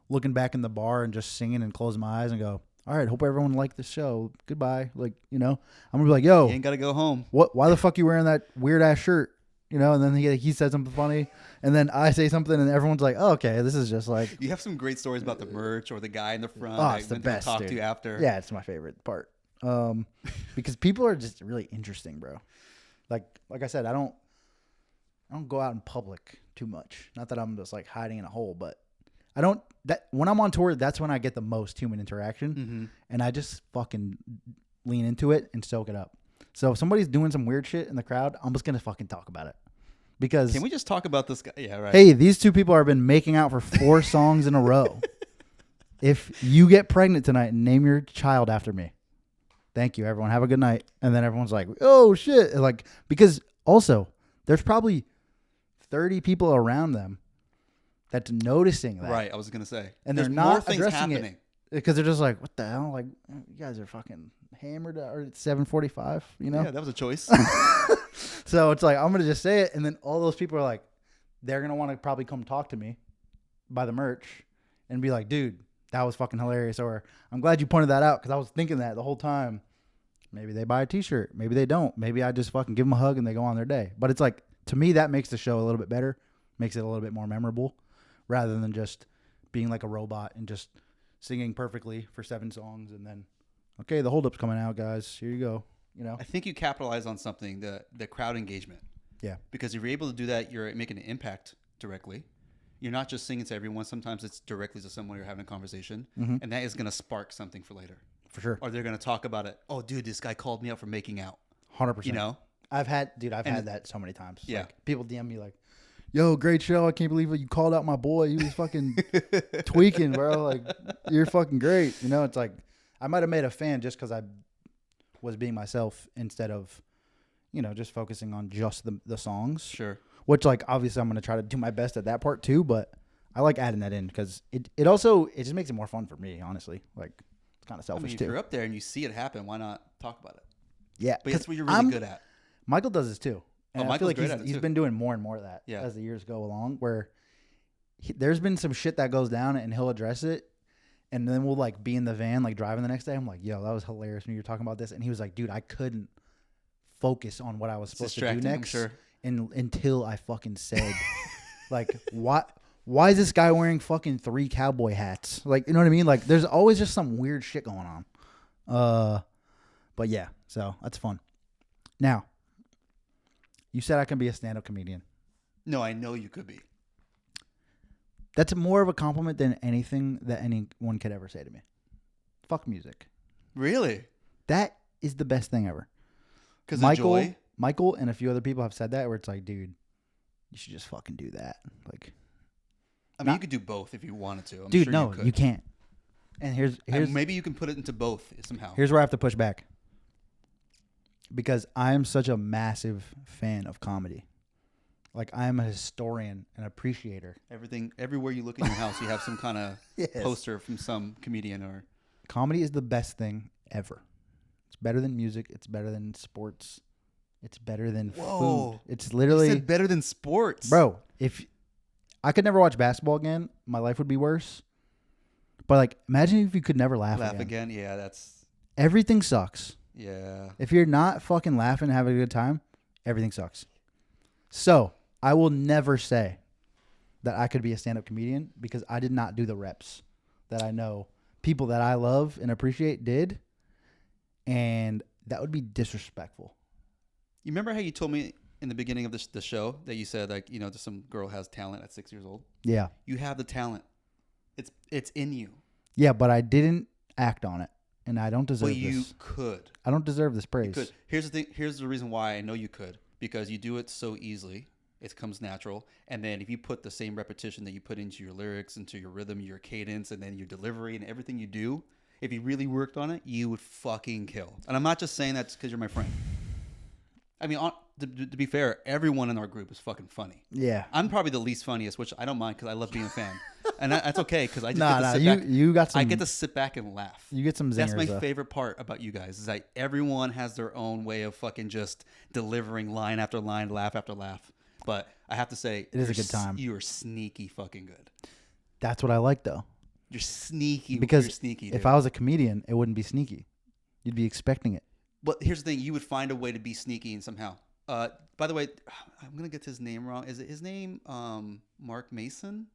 looking back in the bar and just singing and closing my eyes and go, all right, hope everyone liked the show. Goodbye. Like, you know, I'm gonna be like, yo, You ain't gotta go home. why the fuck you wearing that weird ass shirt? You know, and then he said something funny, and then I say something, and everyone's like, oh, okay, this is just like. You have some great stories about the merch or the guy in the front. Oh, it's the went to best, Talk dude. to you after. Yeah, it's my favorite part. Because people are just really interesting, bro. Like I said, I don't go out in public too much. Not that I'm just like hiding in a hole, but when I'm on tour, that's when I get the most human interaction, and I just fucking lean into it and soak it up. So if somebody's doing some weird shit in the crowd, I'm just gonna fucking talk about it. Because Can we just talk about this guy? Yeah, right. hey, these two people have been making out for 4 songs in a row. If you get pregnant tonight, name your child after me. Thank you, everyone. Have a good night. And then everyone's like, oh, shit. And like, because also, there's probably 30 people around them that's noticing that. Right, I was gonna say. And There's they're not more things addressing happening. it. Because they're just like, what the hell? Like, you guys are fucking hammered or it's 7:45, you know? Yeah, that was a choice. So it's like, I'm going to just say it. And then all those people are like, they're going to want to probably come talk to me by the merch and be like, dude, that was fucking hilarious. Or I'm glad you pointed that out because I was thinking that the whole time. Maybe they buy a t-shirt. Maybe they don't. Maybe I just fucking give them a hug and they go on their day. But it's like, to me, that makes the show a little bit better, makes it a little bit more memorable rather than just being like a robot and just singing perfectly for 7 songs and then, okay, the hold-up's coming out, guys. Here you go. You know? I think you capitalize on something, the crowd engagement. Yeah. Because if you're able to do that, you're making an impact directly. You're not just singing to everyone. Sometimes it's directly to someone you're having a conversation. And that is going to spark something for later. For sure. Or they're going to talk about it. Oh, dude, this guy called me out for making out. 100%. You know? I've had that so many times. Yeah. Like, people DM me like, yo, great show. I can't believe it. You called out my boy. He was fucking tweaking, bro. Like, you're fucking great. You know, it's like, I might have made a fan just because I was being myself instead of, you know, just focusing on just the songs. Sure. Which, like, obviously I'm going to try to do my best at that part too, but I like adding that in because it also just makes it more fun for me, honestly. Like, it's kind of selfish if too. you're up there and you see it happen, why not talk about it? Yeah. But that's what you're really good at. Michael does this too. And I feel Michael's like great at it he's too. been doing more and more of that as the years go along, where there's been some shit that goes down and he'll address it. And then we'll like be in the van, like driving the next day. I'm like, yo, that was hilarious when you were talking about this. And he was like, dude, I couldn't focus on what I was supposed to do next until I fucking said, like, why is this guy wearing fucking 3 cowboy hats? Like, you know what I mean? Like, there's always just some weird shit going on. But yeah, so that's fun. Now, you said I can be a stand-up comedian. No, I know you could be. That's more of a compliment than anything that anyone could ever say to me. Fuck music. Really? That is the best thing ever. Because Michael and a few other people have said that where it's like, dude, you should just fucking do that. Like, I mean, you could do both if you wanted to. Dude, no, you can't. And here's maybe you can put it into both somehow. Here's where I have to push back. Because I am such a massive fan of comedy. Like, I am a historian and appreciator. Everywhere you look in your house, you have some kind of poster from some comedian or. Comedy is the best thing ever. It's better than music. It's better than sports. It's better than food. It's literally... You said better than sports. Bro, if I could never watch basketball again, my life would be worse. But, like, imagine if you could never laugh again. Yeah, that's... Everything sucks. Yeah. If you're not fucking laughing and having a good time, everything sucks. So, I will never say that I could be a stand-up comedian because I did not do the reps that I know people that I love and appreciate did. And that would be disrespectful. You remember how you told me in the beginning of the show that you said, like, just some girl has talent at 6 years old? Yeah. You have the talent. It's in you. Yeah, but I didn't act on it. And I don't deserve this. But you could. I don't deserve this praise. You could. Here's the thing. Here's the reason why I know you could. Because you do it so easily. It comes natural. And then if you put the same repetition that you put into your lyrics, into your rhythm, your cadence, and then your delivery and everything you do, if you really worked on it, you would fucking kill. And I'm not just saying that because you're my friend. I mean, to be fair, everyone in our group is fucking funny. Yeah. I'm probably the least funniest, which I don't mind because I love being a fan. And that's okay because I just get to sit back and laugh. You get some zingers. That's my favorite part about you guys is that everyone has their own way of fucking just delivering line after line, laugh after laugh. But I have to say, it is a good time. You are sneaky fucking good. That's what I like, though. You're sneaky. Because you're sneaky, if I was a comedian, it wouldn't be sneaky. You'd be expecting it. But here's the thing: you would find a way to be sneaky and somehow. By the way, I'm gonna get his name wrong. Is it his name? Mark Mason.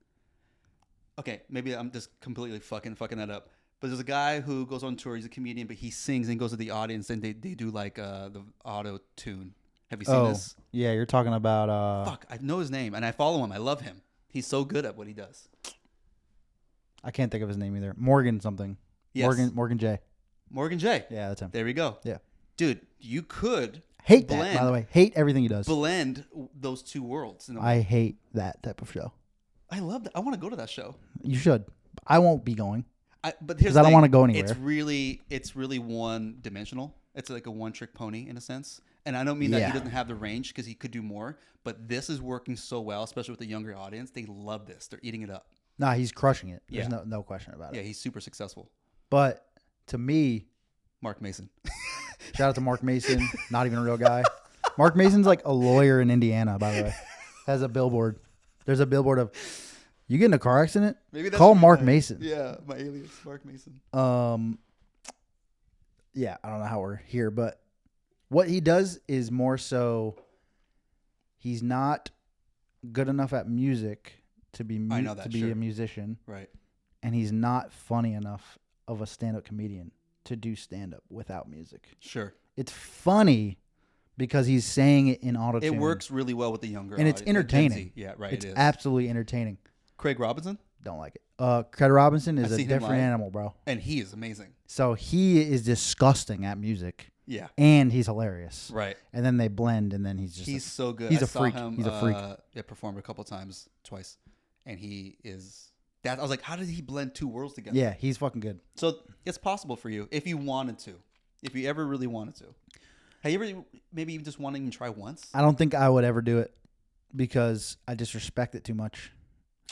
Okay, maybe I'm just completely fucking that up. But there's a guy who goes on tour. He's a comedian, but he sings and goes to the audience, and they do like the auto tune. Have you seen this? Yeah, you're talking about... Fuck, I know his name, and I follow him. I love him. He's so good at what he does. I can't think of his name either. Morgan something. Yes. Morgan J. Morgan J. Yeah, that's him. There we go. Yeah. Dude, you could... Hate that, by the way. Hate everything he does. Blend those two worlds. I hate that type of show. I love that. I want to go to that show. You should. I won't be going. But here's the I don't thing. want to go anywhere. It's really one dimensional. It's like a one trick pony in a sense. And I don't mean that he doesn't have the range because he could do more. But this is working so well, especially with the younger audience. They love this. They're eating it up. Nah, he's crushing it. There's no question about it. Yeah, he's super successful. But to me, Mark Mason. Shout out to Mark Mason. Not even a real guy. Mark Mason's like a lawyer in Indiana, by the way. Has a billboard. There's a billboard of, you get in a car accident? Maybe that's call Mark Mason. Yeah, my alias, Mark Mason. Yeah, I don't know how we're here, but what he does is more so he's not good enough at music to be a musician. Right. And he's not funny enough of a stand-up comedian to do stand-up without music. Sure. It's funny because he's saying it in auto-tune. It works really well with the younger and audience. It's entertaining. Yeah, right. It's absolutely entertaining. Craig Robinson? Don't like it. Craig Robinson is a different animal, bro. And he is amazing. So he is disgusting at music. Yeah. And he's hilarious. Right. And then they blend, and then he's so good. He's a saw freak. Him, he's a freak. Yeah, performed a couple times, twice. And he is... I was like, how did he blend two worlds together? Yeah, he's fucking good. So it's possible for you if you wanted to. If you ever really wanted to. Have you ever maybe even just wanting to try once? I don't think I would ever do it because I disrespect it too much.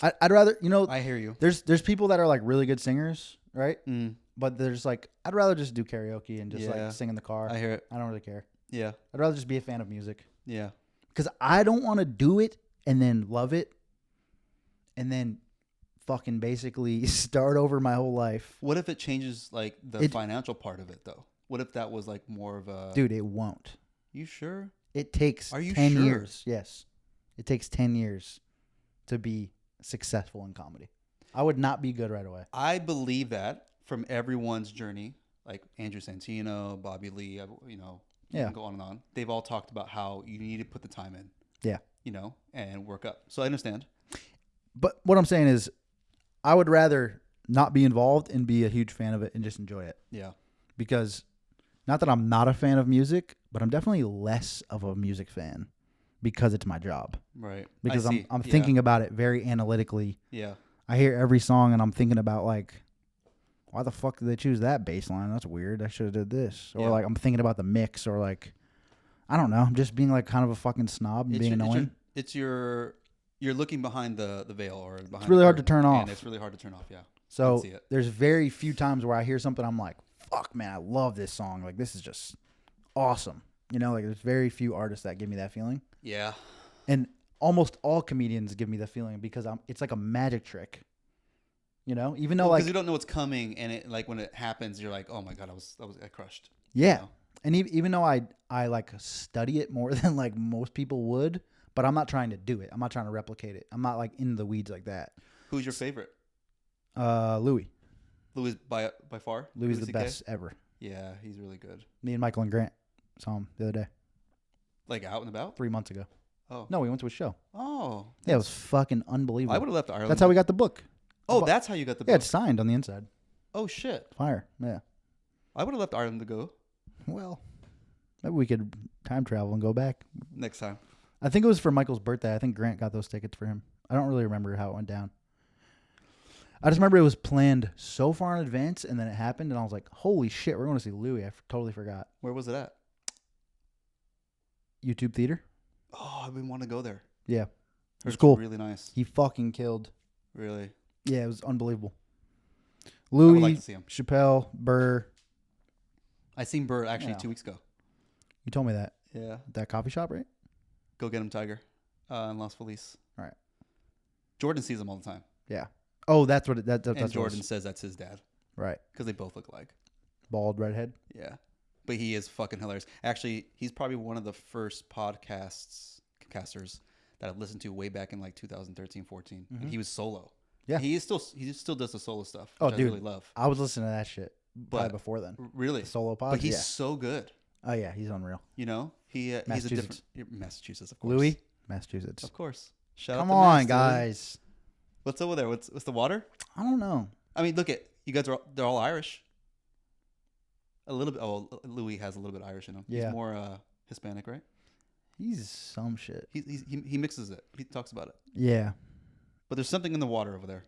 I'd rather, I hear you. There's people that are like really good singers, right? Mm. But there's like, I'd rather just do karaoke and just like sing in the car. I hear it. I don't really care. Yeah. I'd rather just be a fan of music. Yeah. Because I don't want to do it and then love it and then fucking basically start over my whole life. What if it changes like the financial part of it though? What if that was like more of a... Dude, it won't. You sure? It takes 10 years. Yes. It takes 10 years to be successful in comedy. I would not be good right away. I believe that from everyone's journey, like Andrew Santino, Bobby Lee, go on and on. They've all talked about how you need to put the time in. Yeah. And work up. So I understand. But what I'm saying is I would rather not be involved and be a huge fan of it and just enjoy it. Yeah. Because not that I'm not a fan of music, but I'm definitely less of a music fan because it's my job. Right. Because I'm thinking about it very analytically. Yeah. I hear every song and I'm thinking about like, why the fuck did they choose that bass line? That's weird. I should have did this. Or like I'm thinking about the mix or like, I don't know. I'm just being like kind of a fucking snob and being annoying. It's your you're looking behind the veil or behind. It's really hard to turn off. And it's really hard to turn off. Yeah. So there's very few times where I hear something I'm like, fuck, man, I love this song. Like, this is just awesome. You know, like there's very few artists that give me that feeling. Yeah. And almost all comedians give me that feeling because it's like a magic trick. You know, even though because you don't know what's coming, and it like when it happens, you're like, oh my god, I crushed. Yeah, you know? and even though I like study it more than like most people would, but I'm not trying to do it. I'm not trying to replicate it. I'm not like in the weeds like that. Who's your favorite? Louis. Louis by far. Louis is the best ever. Yeah, he's really good. Me and Michael and Grant saw him the other day. Like out and about? 3 months ago. Oh no, we went to a show. Oh yeah, it was fucking unbelievable. I would have left Ireland. That's how we got the book. Oh, that's how you got the book. Yeah, it's signed on the inside. Oh shit! Fire. Yeah. I would have left Ireland to go. Well, maybe we could time travel and go back next time. I think it was for Michael's birthday. I think Grant got those tickets for him. I don't really remember how it went down. I just remember it was planned so far in advance, and then it happened, and I was like, holy shit, we're going to see Louis. I totally forgot. Where was it at? YouTube Theater. Oh, I've been wanting to go there. Yeah. It was cool. Really nice. He fucking killed. Really? Yeah, it was unbelievable. Louis, I would like to see him. Chappelle, Burr. I seen Burr actually 2 weeks ago. You told me that. Yeah. That coffee shop, right? Go Get Him Tiger in Las Feliz. All right. Jordan sees him all the time. Yeah. Oh, that's what that's and Jordan says that's his dad. Right. Because they both look alike. Bald redhead. Yeah. But he is fucking hilarious. Actually, he's probably one of the first casters that I've listened to way back in like 2013, 14. Mm-hmm. And he was solo. Yeah. He still does the solo stuff, which I really love. I was listening to that shit probably before then. Really? The solo pod. But he's so good. Oh yeah, he's unreal. You know? He's a different Massachusetts, of course. Louis, Massachusetts. Of course. Shout Come out to on, guys. What's over there? What's the water? I don't know. I mean, look at you guys they're all Irish. A little bit. Oh, Louis has a little bit Irish in him. Yeah. He's more Hispanic, right? He's some shit. He mixes it. He talks about it. Yeah. But there's something in the water over there.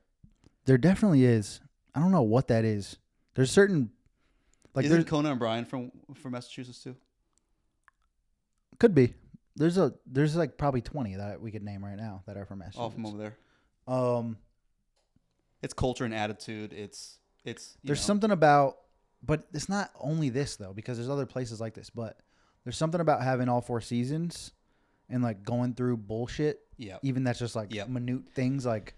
There definitely is. I don't know what that is. There's certain Isn't Conan O'Brien from Massachusetts too? Could be. There's like probably 20 that we could name right now that are from Massachusetts. All from over there. It's culture and attitude. It's there's something about, but it's not only this though, because there's other places like this, but there's something about having all 4 seasons and like going through bullshit. Yeah. Even that's just like minute things. Like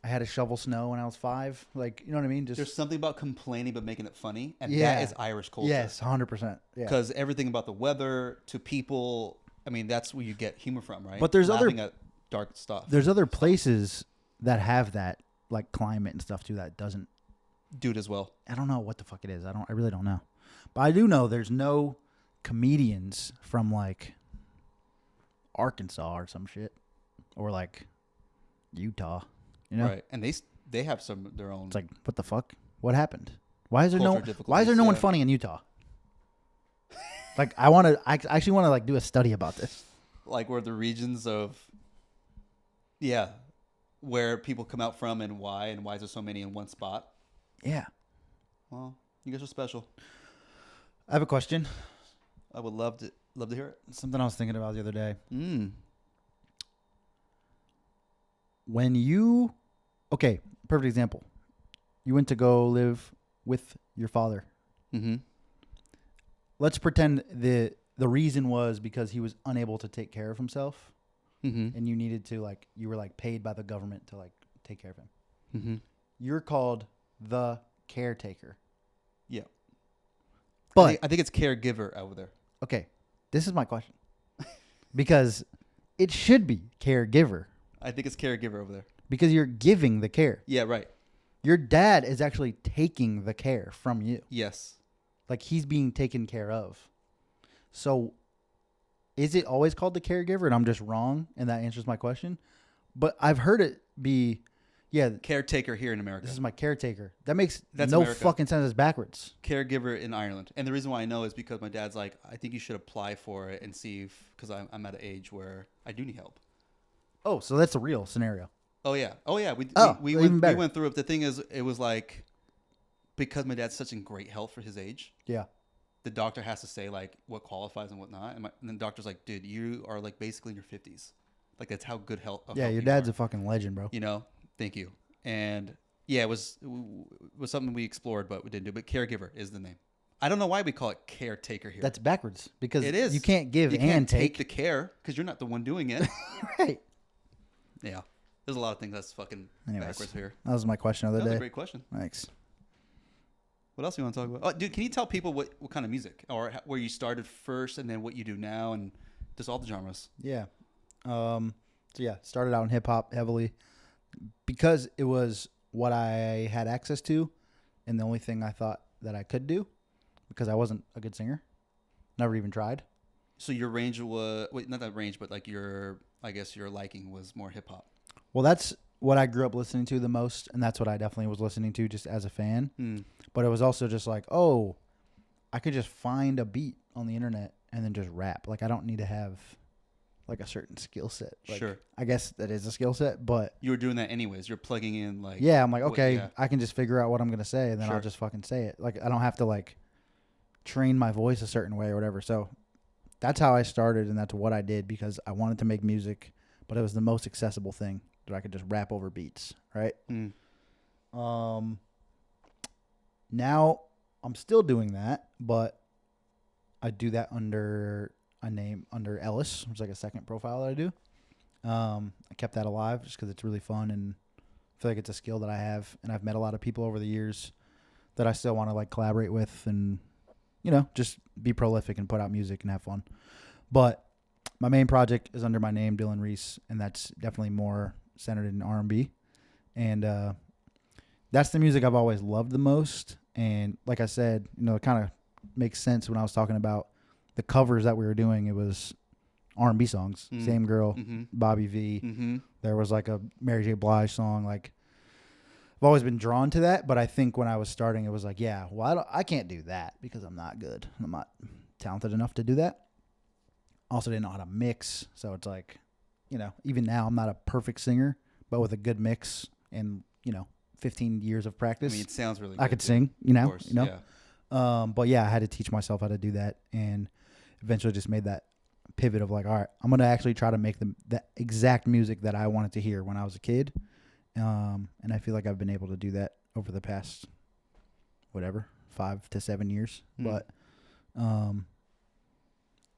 I had to shovel snow when I was 5. Like, you know what I mean? Just there's something about complaining but making it funny, and that is Irish culture. Yes, 100%. Yeah. Because everything about the weather to people, I mean, that's where you get humor from, right? But there's laughing at dark stuff. There's other places that have that like climate and stuff too that doesn't do it as well. I don't know what the fuck it is. I really don't know. But I do know there's no comedians from like Arkansas or some shit or like Utah, you know? Right. And they have some of their own. It's like, what the fuck? What happened? Why is there no one funny in Utah? Like I actually want to like do a study about this. Like where the regions of where people come out from and why is there so many in one spot? Yeah. Well, you guys are special. I have a question. I would love to hear it. Something I was thinking about the other day. When perfect example. You went to go live with your father. Mm-hmm. Let's pretend the reason was because he was unable to take care of himself. Mm-hmm. And you needed to you were paid by the government to take care of him. Mm-hmm. You're called the caretaker. Yeah. But I think it's caregiver over there. Okay. This is my question. Because it should be caregiver. I think it's caregiver over there. Because you're giving the care. Yeah, right. Your dad is actually taking the care from you. Yes. Like he's being taken care of. So is it always called the caregiver and I'm just wrong and that answers my question? But I've heard it be, caretaker here in America. This is my caretaker. That makes That's no America. fucking sense. It's backwards. Caregiver in Ireland. And the reason why I know is because my dad's like, I think you should apply for it and see because I'm at an age where I do need help. Oh, so that's a real scenario. Oh, yeah. We went through it. The thing is, it was like, because my dad's such in great health for his age. Yeah. The doctor has to say what qualifies and whatnot. And then the doctor's like, dude, you are basically in your 50s. Like that's how good health. Yeah, your dad's a fucking legend, bro. You know, thank you. And yeah, it was something we explored, but we didn't do. But caregiver is the name. I don't know why we call it caretaker here. That's backwards because it is. You can't give you and can't take the care because you're not the one doing it. Right. Yeah. There's a lot of things that's fucking backwards here. That was my question of the day. That was a great question. Thanks. What else do you want to talk about? Oh, dude, can you tell people what kind of music or where you started first and then what you do now and just all the genres? Yeah. So yeah, started out in hip hop heavily because it was what I had access to and the only thing I thought that I could do because I wasn't a good singer. Never even tried. So your range was, not that range, but like I guess your liking was more hip hop. Well, that's what I grew up listening to the most, and that's what I definitely was listening to just as a fan. But it was also just like, oh, I could just find a beat on the internet and then just rap. Like, I don't need to have like a certain skill set. Like, sure. I guess that is a skill set, but you were doing that anyways. You're plugging in like yeah. I'm like, okay, I can just figure out what I'm gonna say, and then sure. I'll just fucking say it. Like, I don't have to like train my voice a certain way or whatever. So that's how I started, and that's what I did because I wanted to make music, but it was the most accessible thing that I could just rap over beats, right? Now I'm still doing that, but I do that under a name under Ellis, which is like a second profile that I do. I kept that alive just because it's really fun and I feel like it's a skill that I have, and I've met a lot of people over the years that I still want to like collaborate with and, you know, just be prolific and put out music and have fun. But my main project is under my name, Dylan Reese, and that's definitely more centered in R&B. And that's the music I've always loved the most. And like I said, you know, it kind of makes sense when I was talking about the covers that we were doing. It was R&B songs. Same Girl, Bobby V. There was like a Mary J. Blige song. Like, I've always been drawn to that. But I think when I was starting, it was like, yeah, well, I can't do that because I'm not good. I'm not talented enough to do that. Also didn't know how to mix. So it's like, you know, even now I'm not a perfect singer, but with a good mix and, you know, 15 years of practice. I mean, it sounds really good. I could sing, you know. Of course, yeah. But yeah, I had to teach myself how to do that, and eventually just made that pivot of like, all right, I'm going to actually try to make the exact music that I wanted to hear when I was a kid. And I feel like I've been able to do that over the past, 5 to 7 years. But,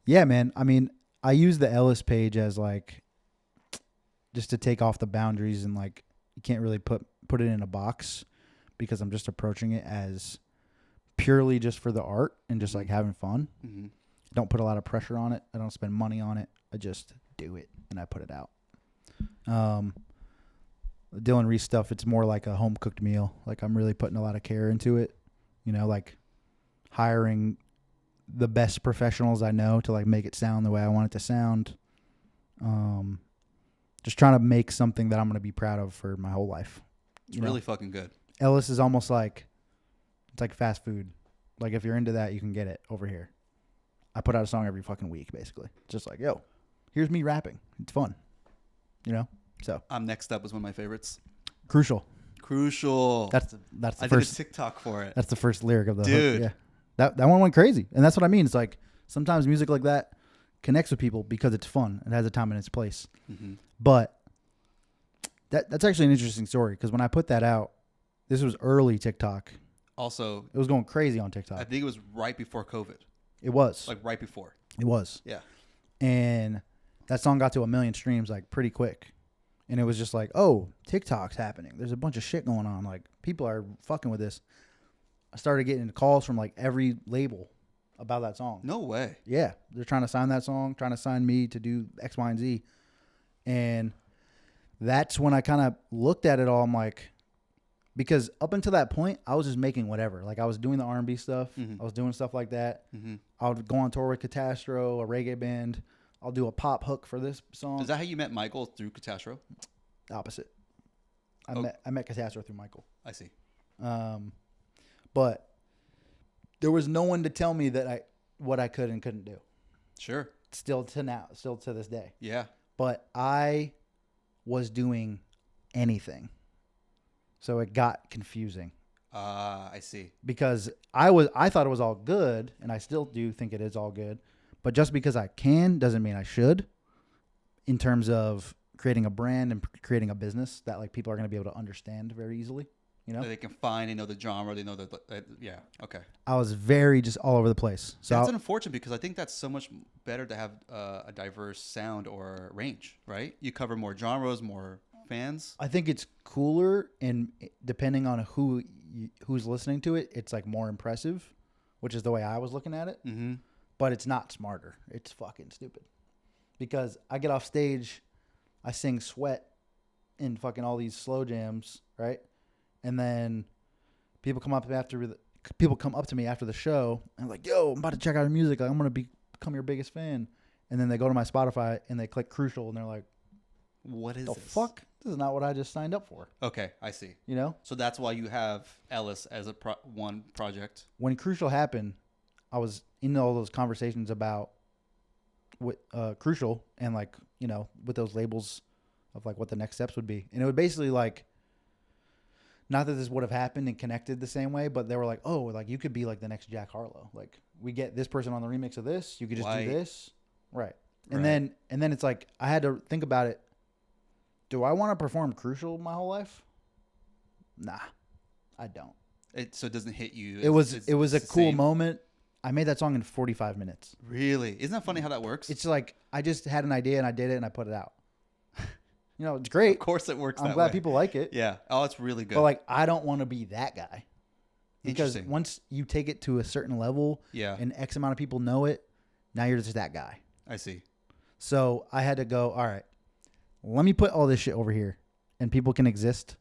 yeah, man, I mean, I use the Ellis page as like, just to take off the boundaries and like, you can't really put it in a box because I'm just approaching it as purely just for the art and just like having fun. Don't put a lot of pressure on it. I don't spend money on it. I just do it and I put it out. The Dylan Reese stuff, it's more like a home cooked meal. Like, I'm really putting a lot of care into it, you know, like hiring the best professionals I know to like make it sound the way I want it to sound. Just trying to make something that I'm going to be proud of for my whole life. It's really fucking good. Ellis is almost like, it's like fast food. Like, if you're into that, you can get it over here. I put out a song every fucking week, basically. Just like, yo, here's me rapping. It's fun. You know? So. Next Up was one of my favorites. Crucial. That's the I first. did a TikTok for it. That's the first lyric of the dude. Hook. Yeah. That one went crazy. And that's what I mean. It's like, sometimes music like that connects with people because it's fun. It has a time and its place. But that's actually an interesting story because when I put that out, this was early TikTok. Also, it was going crazy on TikTok. I think it was right before COVID. It was. Like right before. It was. Yeah. And that song got to 1 million streams like pretty quick. And it was just like, oh, TikTok's happening. There's a bunch of shit going on. Like, people are fucking with this. I started getting calls from like every label about that song. No way. Yeah. They're trying to sign that song, trying to sign me to do X, Y, and Z. And that's when I kind of looked at it all. I'm like, because up until that point, I was just making whatever. Like, I was doing the R&B stuff. I was doing stuff like that. I would go on tour with Catastro, a reggae band. I'll do a pop hook for this song. Is that how you met Michael, through Catastro? Opposite. I met Catastro through Michael. I see. But there was no one to tell me that what I could and couldn't do. Sure. Still to this day. Yeah. But I was doing anything. So it got confusing. I see. Because I thought it was all good, and I still do think it is all good. But just because I can doesn't mean I should. in terms of creating a brand and creating a business that like people are going to be able to understand very easily. You know, That they can find, they know the genre, they know yeah, okay. I was very just all over the place. So That's unfortunate because I think that's so much better to have a diverse sound or range, right? You cover more genres, more fans. I think it's cooler, and depending on who's listening to it, it's like more impressive, which is the way I was looking at it. Mm-hmm. But it's not smarter. It's fucking stupid. Because I get off stage, I sing Sweat in fucking all these slow jams, right? And then people come up to me after the show and like, yo, I'm about to check out your music. Like, I'm gonna become your biggest fan. And then they go to my Spotify and they click Crucial and they're like, what is the this? fuck? This is not what I just signed up for. Okay, I see. You know? So that's why you have Ellis as a one project. When Crucial happened, I was in all those conversations about what Crucial and like, you know, with those labels of like what the next steps would be. And it would basically like, not that this would have happened and connected the same way, but they were like, oh, like you could be like the next Jack Harlow. Like we get this person on the remix of this. You could just do this. Right. And then it's like, I had to think about it. Do I want to perform Crucial my whole life? Nah, I don't. So it doesn't hit you. It was a cool moment. I made that song in 45 minutes. Really? Isn't that funny how that works? It's like, I just had an idea and I did it and I put it out. You know, it's great. Of course it works. I'm glad people like it. Yeah. Oh, it's really good. But like, I don't want to be that guy. Because once you take it to a certain level, and X amount of people know it, now you're just that guy. I see. So I had to go, all right, let me put all this shit over here and people can exist.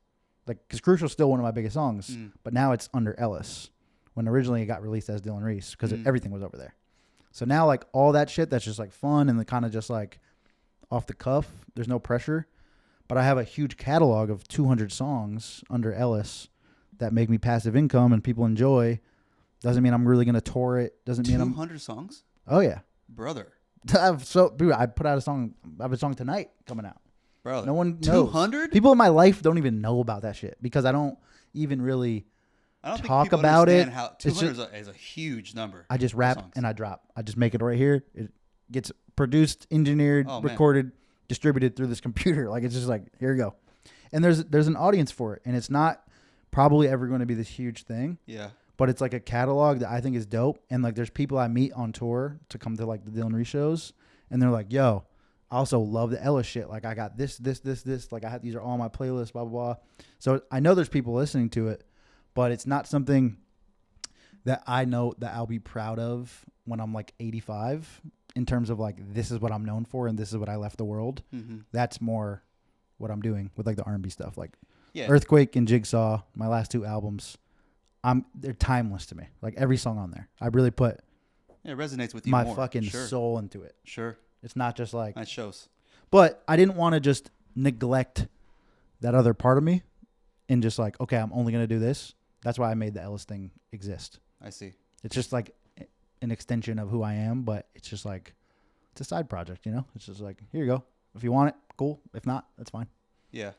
Like, because Crucial's still one of my biggest songs, but now it's under Ellis when originally it got released as Dylan Reese because everything was over there. So now, like, all that shit that's just like fun and kind of just like off the cuff, there's no pressure. But I have a huge catalog of 200 songs under Ellis that make me passive income and people enjoy. Doesn't mean I'm really going to tour it. Doesn't mean 200 songs? Oh, yeah. Brother. Dude, I put out a song. I have a song tonight coming out. Brother. No one knows. 200? People in my life don't even know about that shit because I don't even really talk about it. How 200 is a huge number. I just rap and I drop. I just make it right here. It gets produced, engineered, recorded, distributed through this computer. Like, it's just like, here you go. And there's an audience for it, and it's not probably ever going to be this huge thing. Yeah. But it's like a catalog that I think is dope. And like, there's people I meet on tour to come to like the Dylan Reese shows, and they're like, yo, I also love the Ellis shit. Like, I got this. Like, these are all my playlists, blah, blah, blah. So I know there's people listening to it, but it's not something that I know that I'll be proud of when I'm like 85 in terms of like, this is what I'm known for and this is what I left the world. Mm-hmm. That's more what I'm doing with like the R&B stuff. Like Earthquake and Jigsaw, my last two albums, they're timeless to me. Like, every song on there, I really put it resonates with you my more. fucking soul into it. Sure. It's not just like... That shows. But I didn't want to just neglect that other part of me and just like, okay, I'm only going to do this. That's why I made the Ellis thing exist. I see. It's just like an extension of who I am, but it's just like, it's a side project, you know? It's just like, here you go. If you want it, cool. If not, that's fine. Yeah.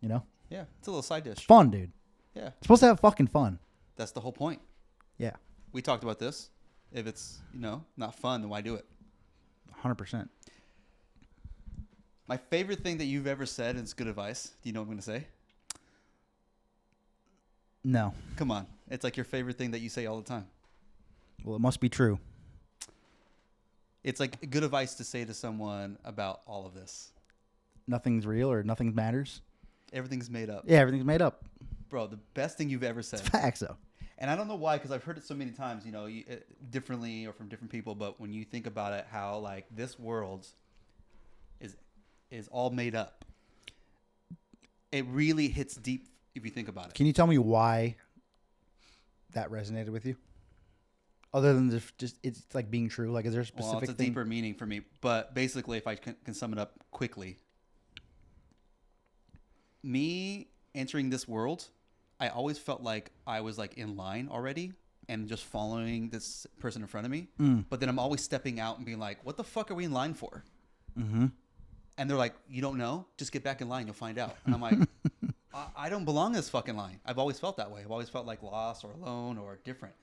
You know? Yeah. It's a little side dish. It's fun, dude. Yeah. It's supposed to have fucking fun. That's the whole point. Yeah. We talked about this. If it's, not fun, then why do it? 100%. My favorite thing that you've ever said, and it's good advice. Do you know what I'm going to say? No. Come on. It's like your favorite thing that you say all the time. Well, it must be true. It's like good advice to say to someone about all of this. Nothing's real or nothing matters. Everything's made up. Yeah, everything's made up. Bro, the best thing you've ever said. It's facts, though. And I don't know why, because I've heard it so many times, differently or from different people. But when you think about it, how like this world is all made up. It really hits deep if you think about it. Can you tell me why that resonated with you? Other than just it's like being true. Like, is there a specific it's a thing? deeper meaning for me. But basically, if I can sum it up quickly, me entering this world, I always felt like I was like in line already and just following this person in front of me. But then I'm always stepping out and being like, what the fuck are we in line for? Mm-hmm. And they're like, you don't know? Just get back in line. You'll find out. And I'm like, I don't belong in this fucking line. I've always felt that way. I've always felt like lost or alone or different.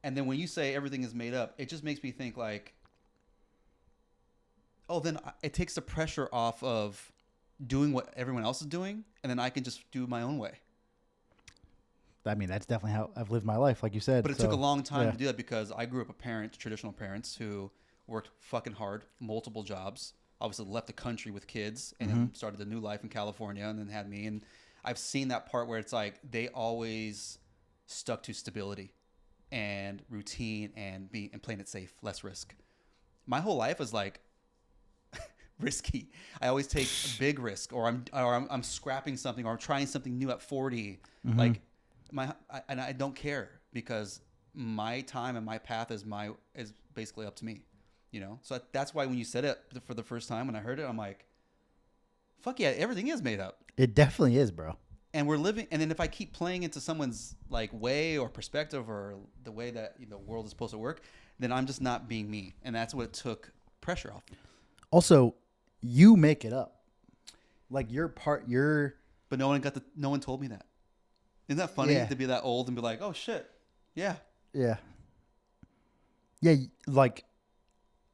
And then when you say everything is made up, it just makes me think like, oh, then it takes the pressure off of doing what everyone else is doing, and then I can just do my own way. I mean, that's definitely how I've lived my life, like you said. But it took a long time to do that because I grew up traditional parents who worked fucking hard, multiple jobs. Obviously left the country with kids and then started a new life in California and then had me. And I've seen that part where it's like they always stuck to stability and routine and playing it safe, less risk. My whole life is like risky. I always take a big risk, or I'm scrapping something, or I'm trying something new at 40. Like and I don't care because my time and my path is basically up to me, you know. So that's why when you said it for the first time when I heard it, I'm like, fuck yeah, everything is made up. It definitely is, bro. And we're living, and then if I keep playing into someone's like way or perspective or the way that the world is supposed to work, then I'm just not being me, and that's what took pressure off. Also, you make it up, like But no one told me that. Isn't that funny to be that old and be like, oh shit, yeah, like,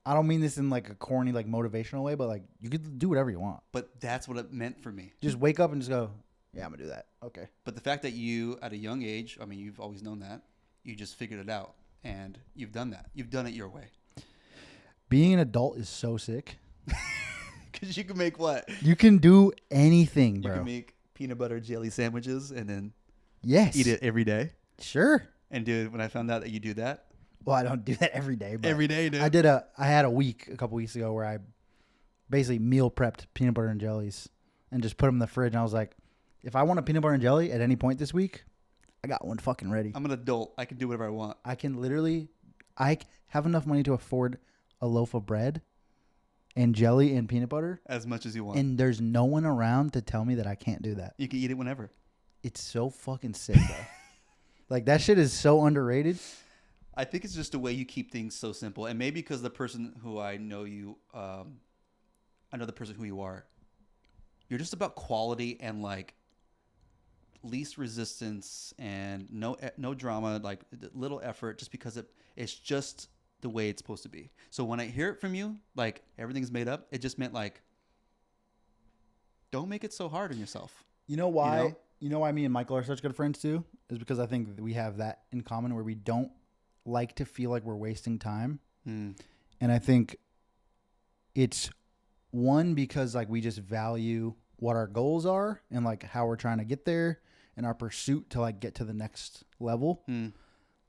I don't mean this in like a corny, like motivational way, but like you could do whatever you want. But that's what it meant for me. Just wake up and just go, yeah, I'm gonna do that. Okay. But the fact that you, at a young age, I mean, you've always known that, you just figured it out, and you've done that. You've done it your way. Being an adult is so sick. Because you can make what? You can do anything, bro. You can make peanut butter jelly sandwiches and then eat it every day. Sure. And dude, when I found out that you do that. Well, I don't do that every day. But every day, dude. I had a couple weeks ago where I basically meal prepped peanut butter and jellies and just put them in the fridge. And I was like, if I want a peanut butter and jelly at any point this week, I got one fucking ready. I'm an adult. I can do whatever I want. I have enough money to afford a loaf of bread and jelly and peanut butter. As much as you want. And there's no one around to tell me that I can't do that. You can eat it whenever. It's so fucking sick, bro. Like, that shit is so underrated. I think it's just the way you keep things so simple. And maybe because the person who I know I know the person who you are. You're just about quality and like least resistance and no drama, like little effort, just because it's just the way it's supposed to be. So when I hear it from you, like everything's made up, it just meant like, don't make it so hard on yourself. You know why? You know why me and Michael are such good friends too? Is because I think we have that in common where we don't like to feel like we're wasting time. And I think it's one, because like we just value what our goals are and like how we're trying to get there and our pursuit to like get to the next level.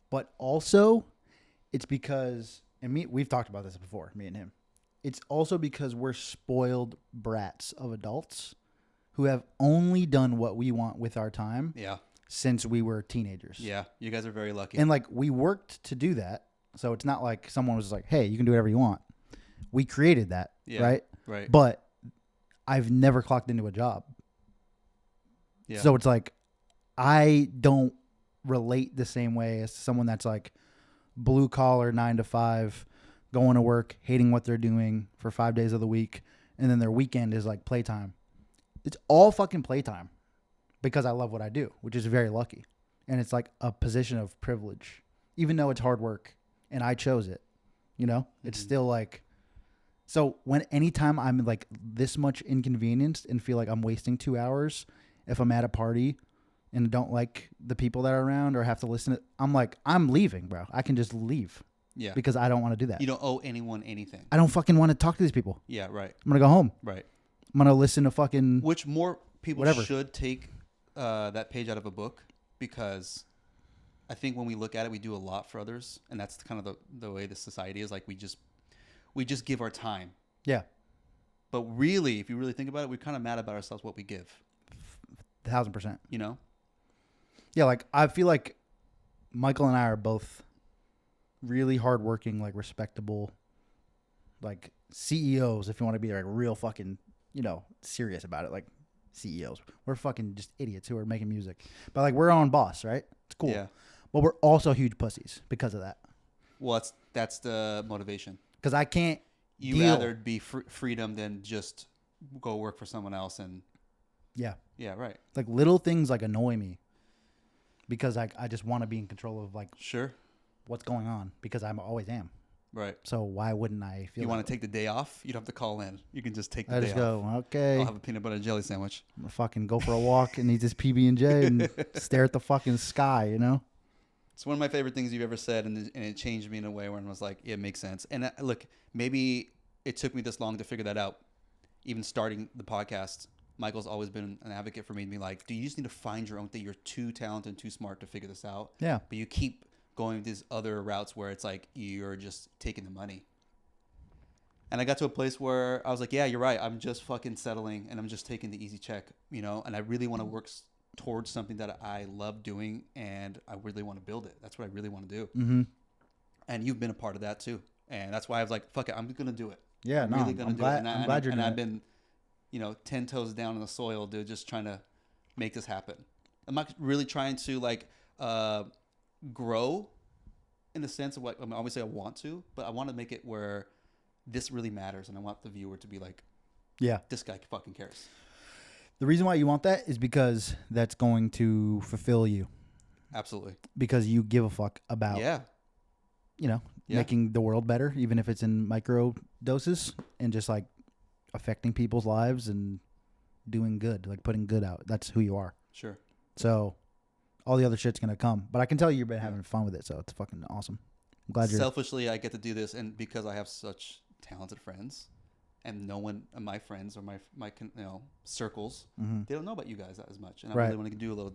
But also it's because, and we've talked about this before, me and him. It's also because we're spoiled brats of adults who have only done what we want with our time since we were teenagers. Yeah, you guys are very lucky. And like we worked to do that. So it's not like someone was like, hey, you can do whatever you want. We created that, right? Right. But I've never clocked into a job. Yeah. So it's like I don't relate the same way as someone that's like blue collar 9 to 5, going to work, hating what they're doing for 5 days of the week, and then their weekend is like playtime. It's all fucking playtime because I love what I do, which is very lucky. And it's like a position of privilege, even though it's hard work and I chose it, it's still like, so anytime I'm like this much inconvenienced and feel like I'm wasting 2 hours, if I'm at a party and don't like the people that are around or have to listen to, I'm like, I'm leaving, bro. I can just leave. Yeah. Because I don't want to do that. You don't owe anyone anything. I don't fucking want to talk to these people. Yeah, right. I'm going to go home. Right. I'm going to listen to fucking... Which more people whatever. should take that page out of a book, because I think when we look at it, we do a lot for others. And that's kind of the way the society is. Like we just give our time. Yeah. But really, if you really think about it, we're kind of mad about ourselves what we give. 1,000%. Yeah, like I feel like Michael and I are both really hardworking, like respectable, like CEOs, if you want to be like real fucking, serious about it, like CEOs. We're fucking just idiots who are making music. But like we're our own boss, right? It's cool. Yeah. But we're also huge pussies because of that. Well, that's the motivation. Because I can't rather be freedom than just go work for someone else and... Yeah. Yeah, right. Like little things like annoy me because I just want to be in control of like sure what's going on because I always am. Right. So why wouldn't I feel? You want to take the day off? You don't have to call in. You can just take the I day just off. go, okay. I'll have a peanut butter and jelly sandwich. I'm gonna fucking go for a walk and eat this PB&J and stare at the fucking sky, you know? It's one of my favorite things you've ever said, and it changed me in a way where I was like, yeah, it makes sense. And look, maybe it took me this long to figure that out. Even starting the podcast, Michael's always been an advocate for me to be like, dude, you just need to find your own thing. You're too talented and too smart to figure this out. Yeah. But you keep going these other routes where it's like you're just taking the money. And I got to a place where I was like, yeah, you're right. I'm just fucking settling and I'm just taking the easy check, you know, and I really want to work towards something that I love doing and I really want to build it. That's what I really want to do. Mm-hmm. And you've been a part of that too. And that's why I was like, fuck it, I'm going to do it. Yeah, I'm no, really gonna I'm do glad, it. And I'm glad you're and doing I've been, 10 toes down in the soil, dude, just trying to make this happen. I'm not really trying to like grow in the sense of what, I mean, obviously I want to, but I want to make it where this really matters. And I want the viewer to be like, yeah, this guy fucking cares. The reason why you want that is because that's going to fulfill you. Absolutely. Because you give a fuck about, making the world better, even if it's in micro doses and just like affecting people's lives and doing good, like putting good out. That's who you are. Sure. So all the other shit's going to come. But I can tell you've been having fun with it, so it's fucking awesome. I'm glad you're... Selfishly, I get to do this, and because I have such talented friends, and no one of my friends or my circles, they don't know about you guys as much. And I really want to do a little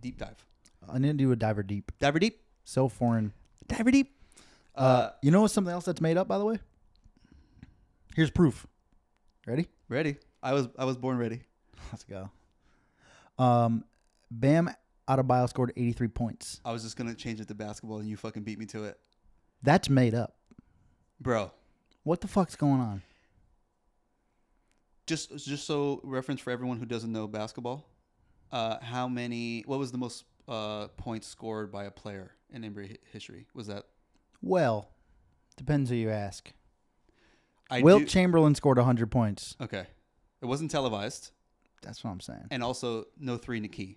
deep dive. I need to do a diver deep. Diver deep? So foreign. Diver deep. You know something else that's made up, by the way? Here's proof. Ready? Ready. I was born ready. Let's go. Bam Adebayo scored 83 points. I was just going to change it to basketball, and you fucking beat me to it. That's made up. Bro. What the fuck's going on? Just so reference for everyone who doesn't know basketball, what was the most points scored by a player in NBA history? Was that? Well, depends who you ask. Wilt Chamberlain scored 100 points. Okay. It wasn't televised. That's what I'm saying. And also no three in the key.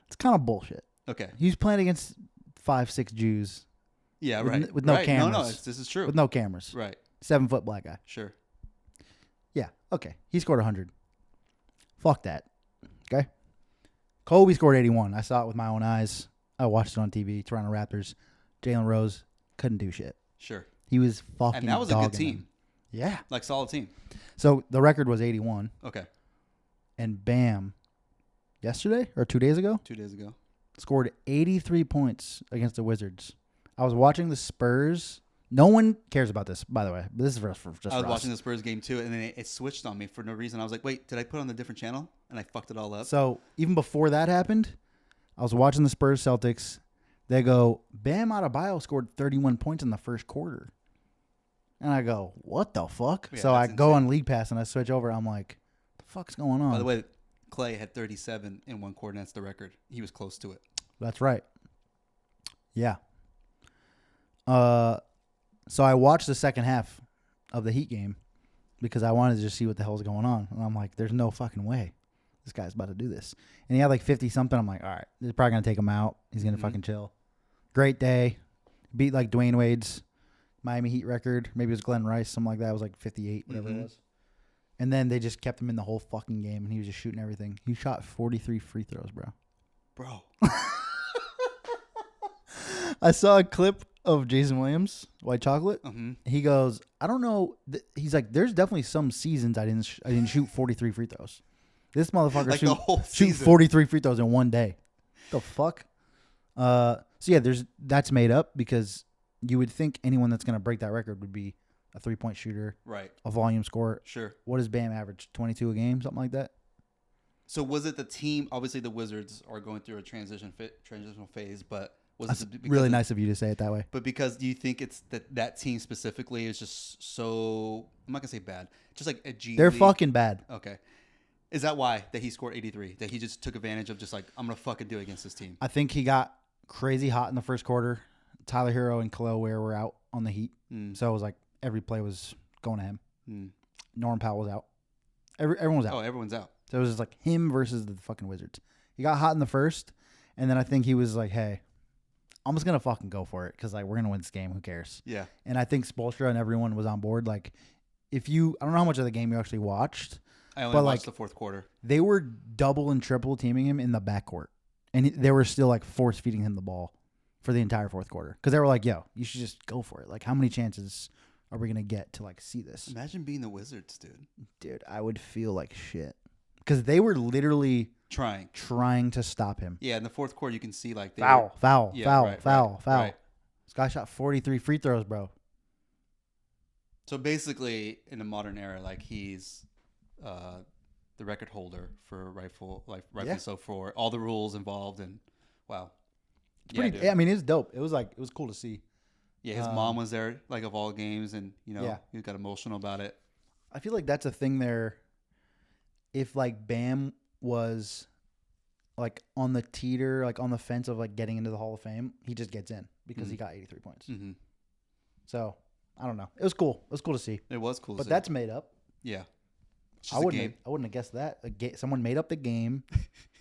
It's kind of bullshit. Okay. He was playing against 5'6" Jews. Yeah, right. With no cameras. No, this is true. With no cameras. Right. 7-foot black guy. Sure. Yeah. Okay. He scored 100. Fuck that. Okay. Kobe scored 81. I saw it with my own eyes. I watched it on TV. Toronto Raptors. Jalen Rose couldn't do shit. Sure. He was fucking And that was a good team. Him. Yeah. Like solid team. So the record was 81. Okay. And Bam, yesterday or 2 days ago? 2 days ago. Scored 83 points against the Wizards. I was watching the Spurs. No one cares about this, by the way. But this is just for us. I was watching the Spurs game too, and then it switched on me for no reason. I was like, wait, did I put it on a different channel? And I fucked it all up. So even before that happened, I was watching the Spurs Celtics. They go, Bam Adebayo scored 31 points in the first quarter. And I go, what the fuck? Yeah, so I go on League Pass and I switch over. I'm like, what the fuck's going on? By the way, Clay had 37 in one quarter, and that's the record. He was close to it. That's right. Yeah. So I watched the second half of the Heat game because I wanted to just see what the hell's going on. And I'm like, there's no fucking way this guy's about to do this. And he had like 50-something. I'm like, all right, they're probably going to take him out. He's going to fucking chill. Great day. Beat like Dwayne Wade's Miami Heat record. Maybe it was Glenn Rice, something like that. It was like 58, whatever it was. And then they just kept him in the whole fucking game, and he was just shooting everything. He shot 43 free throws, bro. I saw a clip of Jason Williams, White Chocolate. He goes, I don't know. He's like, there's definitely some seasons I didn't shoot 43 free throws. This motherfucker like shoot 43 free throws in one day. The fuck? So yeah, that's made up because you would think anyone that's gonna break that record would be a 3-point shooter, right? A volume scorer. Sure. What does Bam average? 22 a game, something like that. So was it the team? Obviously, the Wizards are going through a transitional phase, but was it really nice of you to say it that way? But because do you think it's that team specifically is just so? I'm not gonna say bad. Just like a G. They're League. fucking bad. Okay. Is that why that he scored 83? That he just took advantage of just like I'm gonna fucking do it against this team? I think he got crazy hot in the first quarter. Tyler Hero and Khalil Ware were out on the Heat, so it was like every play was going to him. Norm Powell was out. Everyone was out. Oh, everyone's out. So it was just like him versus the fucking Wizards. He got hot in the first, and then I think he was like, "Hey, I'm just gonna fucking go for it because like we're gonna win this game. Who cares? Yeah. And I think Spoelstra and everyone was on board. Like, I don't know how much of the game you actually watched. I only watched the fourth quarter. They were double and triple teaming him in the backcourt, and they were still like force feeding him the ball for the entire fourth quarter because they were like, "Yo, you should just go for it." Like, how many chances are we gonna get to like see this? Imagine being the Wizards, dude. Dude, I would feel like shit because they were literally trying to stop him. Yeah, in the fourth quarter, you can see like foul. Right. This guy shot 43 free throws, bro. So basically, in the modern era, like he's the record holder for rightfully so for all the rules involved, and wow, I mean, it's dope. It was cool to see. Yeah, his mom was there, like of all games, and he got emotional about it. I feel like that's a thing there. If like Bam was like on the teeter, like on the fence of like getting into the Hall of Fame, he just gets in because he got 83 points. Mm-hmm. So I don't know. It was cool. It was cool to see. It was cool, but that's made up. Yeah, I wouldn't have guessed that. Someone made up the game.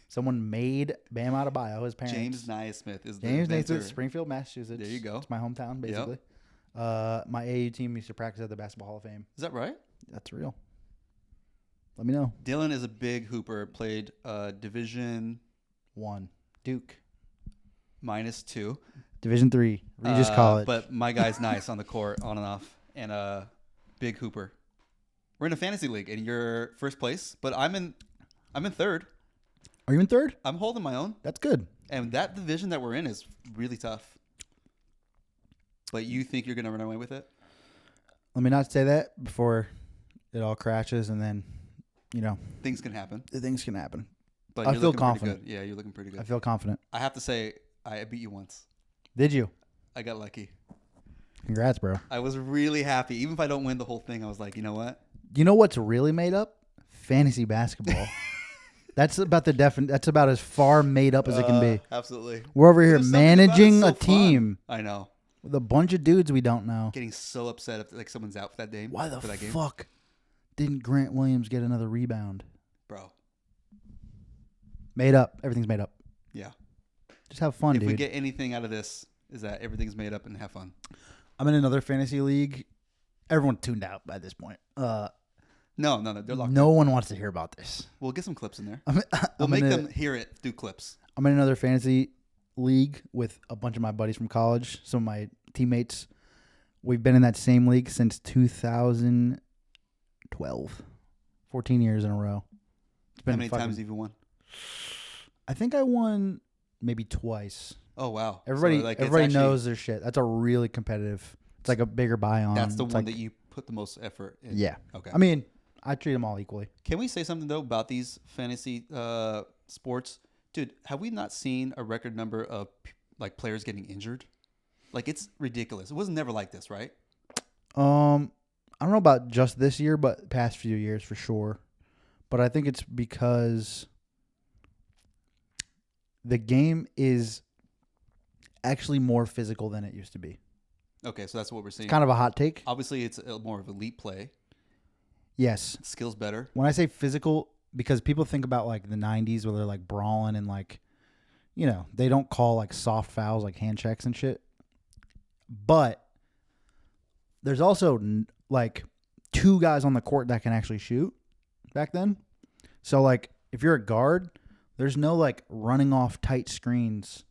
Someone made Bam Adebayo, his parents. James Naismith is James Naismith, Springfield, Massachusetts. There you go. It's my hometown, basically. Yep. My AAU team used to practice at the Basketball Hall of Fame. Is that right? That's real. Let me know. Dylan is a big hooper. Played Division 1, Duke. -2. Division 3, Regis College. But my guy's nice on the court, on and off, and big hooper. We're in a fantasy league, and you're first place, but I'm in third. Are you in third? I'm holding my own. That's good. And that division that we're in is really tough. But you think you're going to run away with it? Let me not say that before it all crashes, and then, things can happen. Things can happen. But I feel confident. Yeah, you're looking pretty good. I feel confident. I have to say, I beat you once. Did you? I got lucky. Congrats, bro. I was really happy. Even if I don't win the whole thing, I was like, you know what? You know what's really made up? Fantasy basketball. That's about That's about as far made up as it can be. Absolutely. We're over here managing a team. I know. With a bunch of dudes we don't know. Getting so upset if like someone's out for that game. Why the fuck didn't Grant Williams get another rebound? Bro. Made up. Everything's made up. Yeah. Just have fun, dude. If we get anything out of this, is that everything's made up and have fun. I'm in another fantasy league. Everyone tuned out by this point. No, they're locked. No one wants to hear about this. We'll get some clips in there. We'll make them hear it through clips. I'm in another fantasy league with a bunch of my buddies from college, some of my teammates. We've been in that same league since 2012. 14 years in a row. It's been How many times have you won? I think I won maybe twice. Oh, wow. Everybody knows their shit. That's a really competitive. It's like a bigger buy-on. That's the one that you put the most effort in. Yeah. Okay. I mean, I treat them all equally. Can we say something, though, about these fantasy sports? Dude, have we not seen a record number of like players getting injured? Like, it's ridiculous. It was never like this, right? I don't know about just this year, but past few years for sure. But I think it's because the game is actually more physical than it used to be. Okay, so that's what we're seeing. It's kind of a hot take. Obviously, it's more of elite play. Yes. Skills better. When I say physical, because people think about like the 90s where they're like brawling and like, they don't call like soft fouls like hand checks and shit. But there's also like two guys on the court that can actually shoot back then. So like if you're a guard, there's no like running off tight screens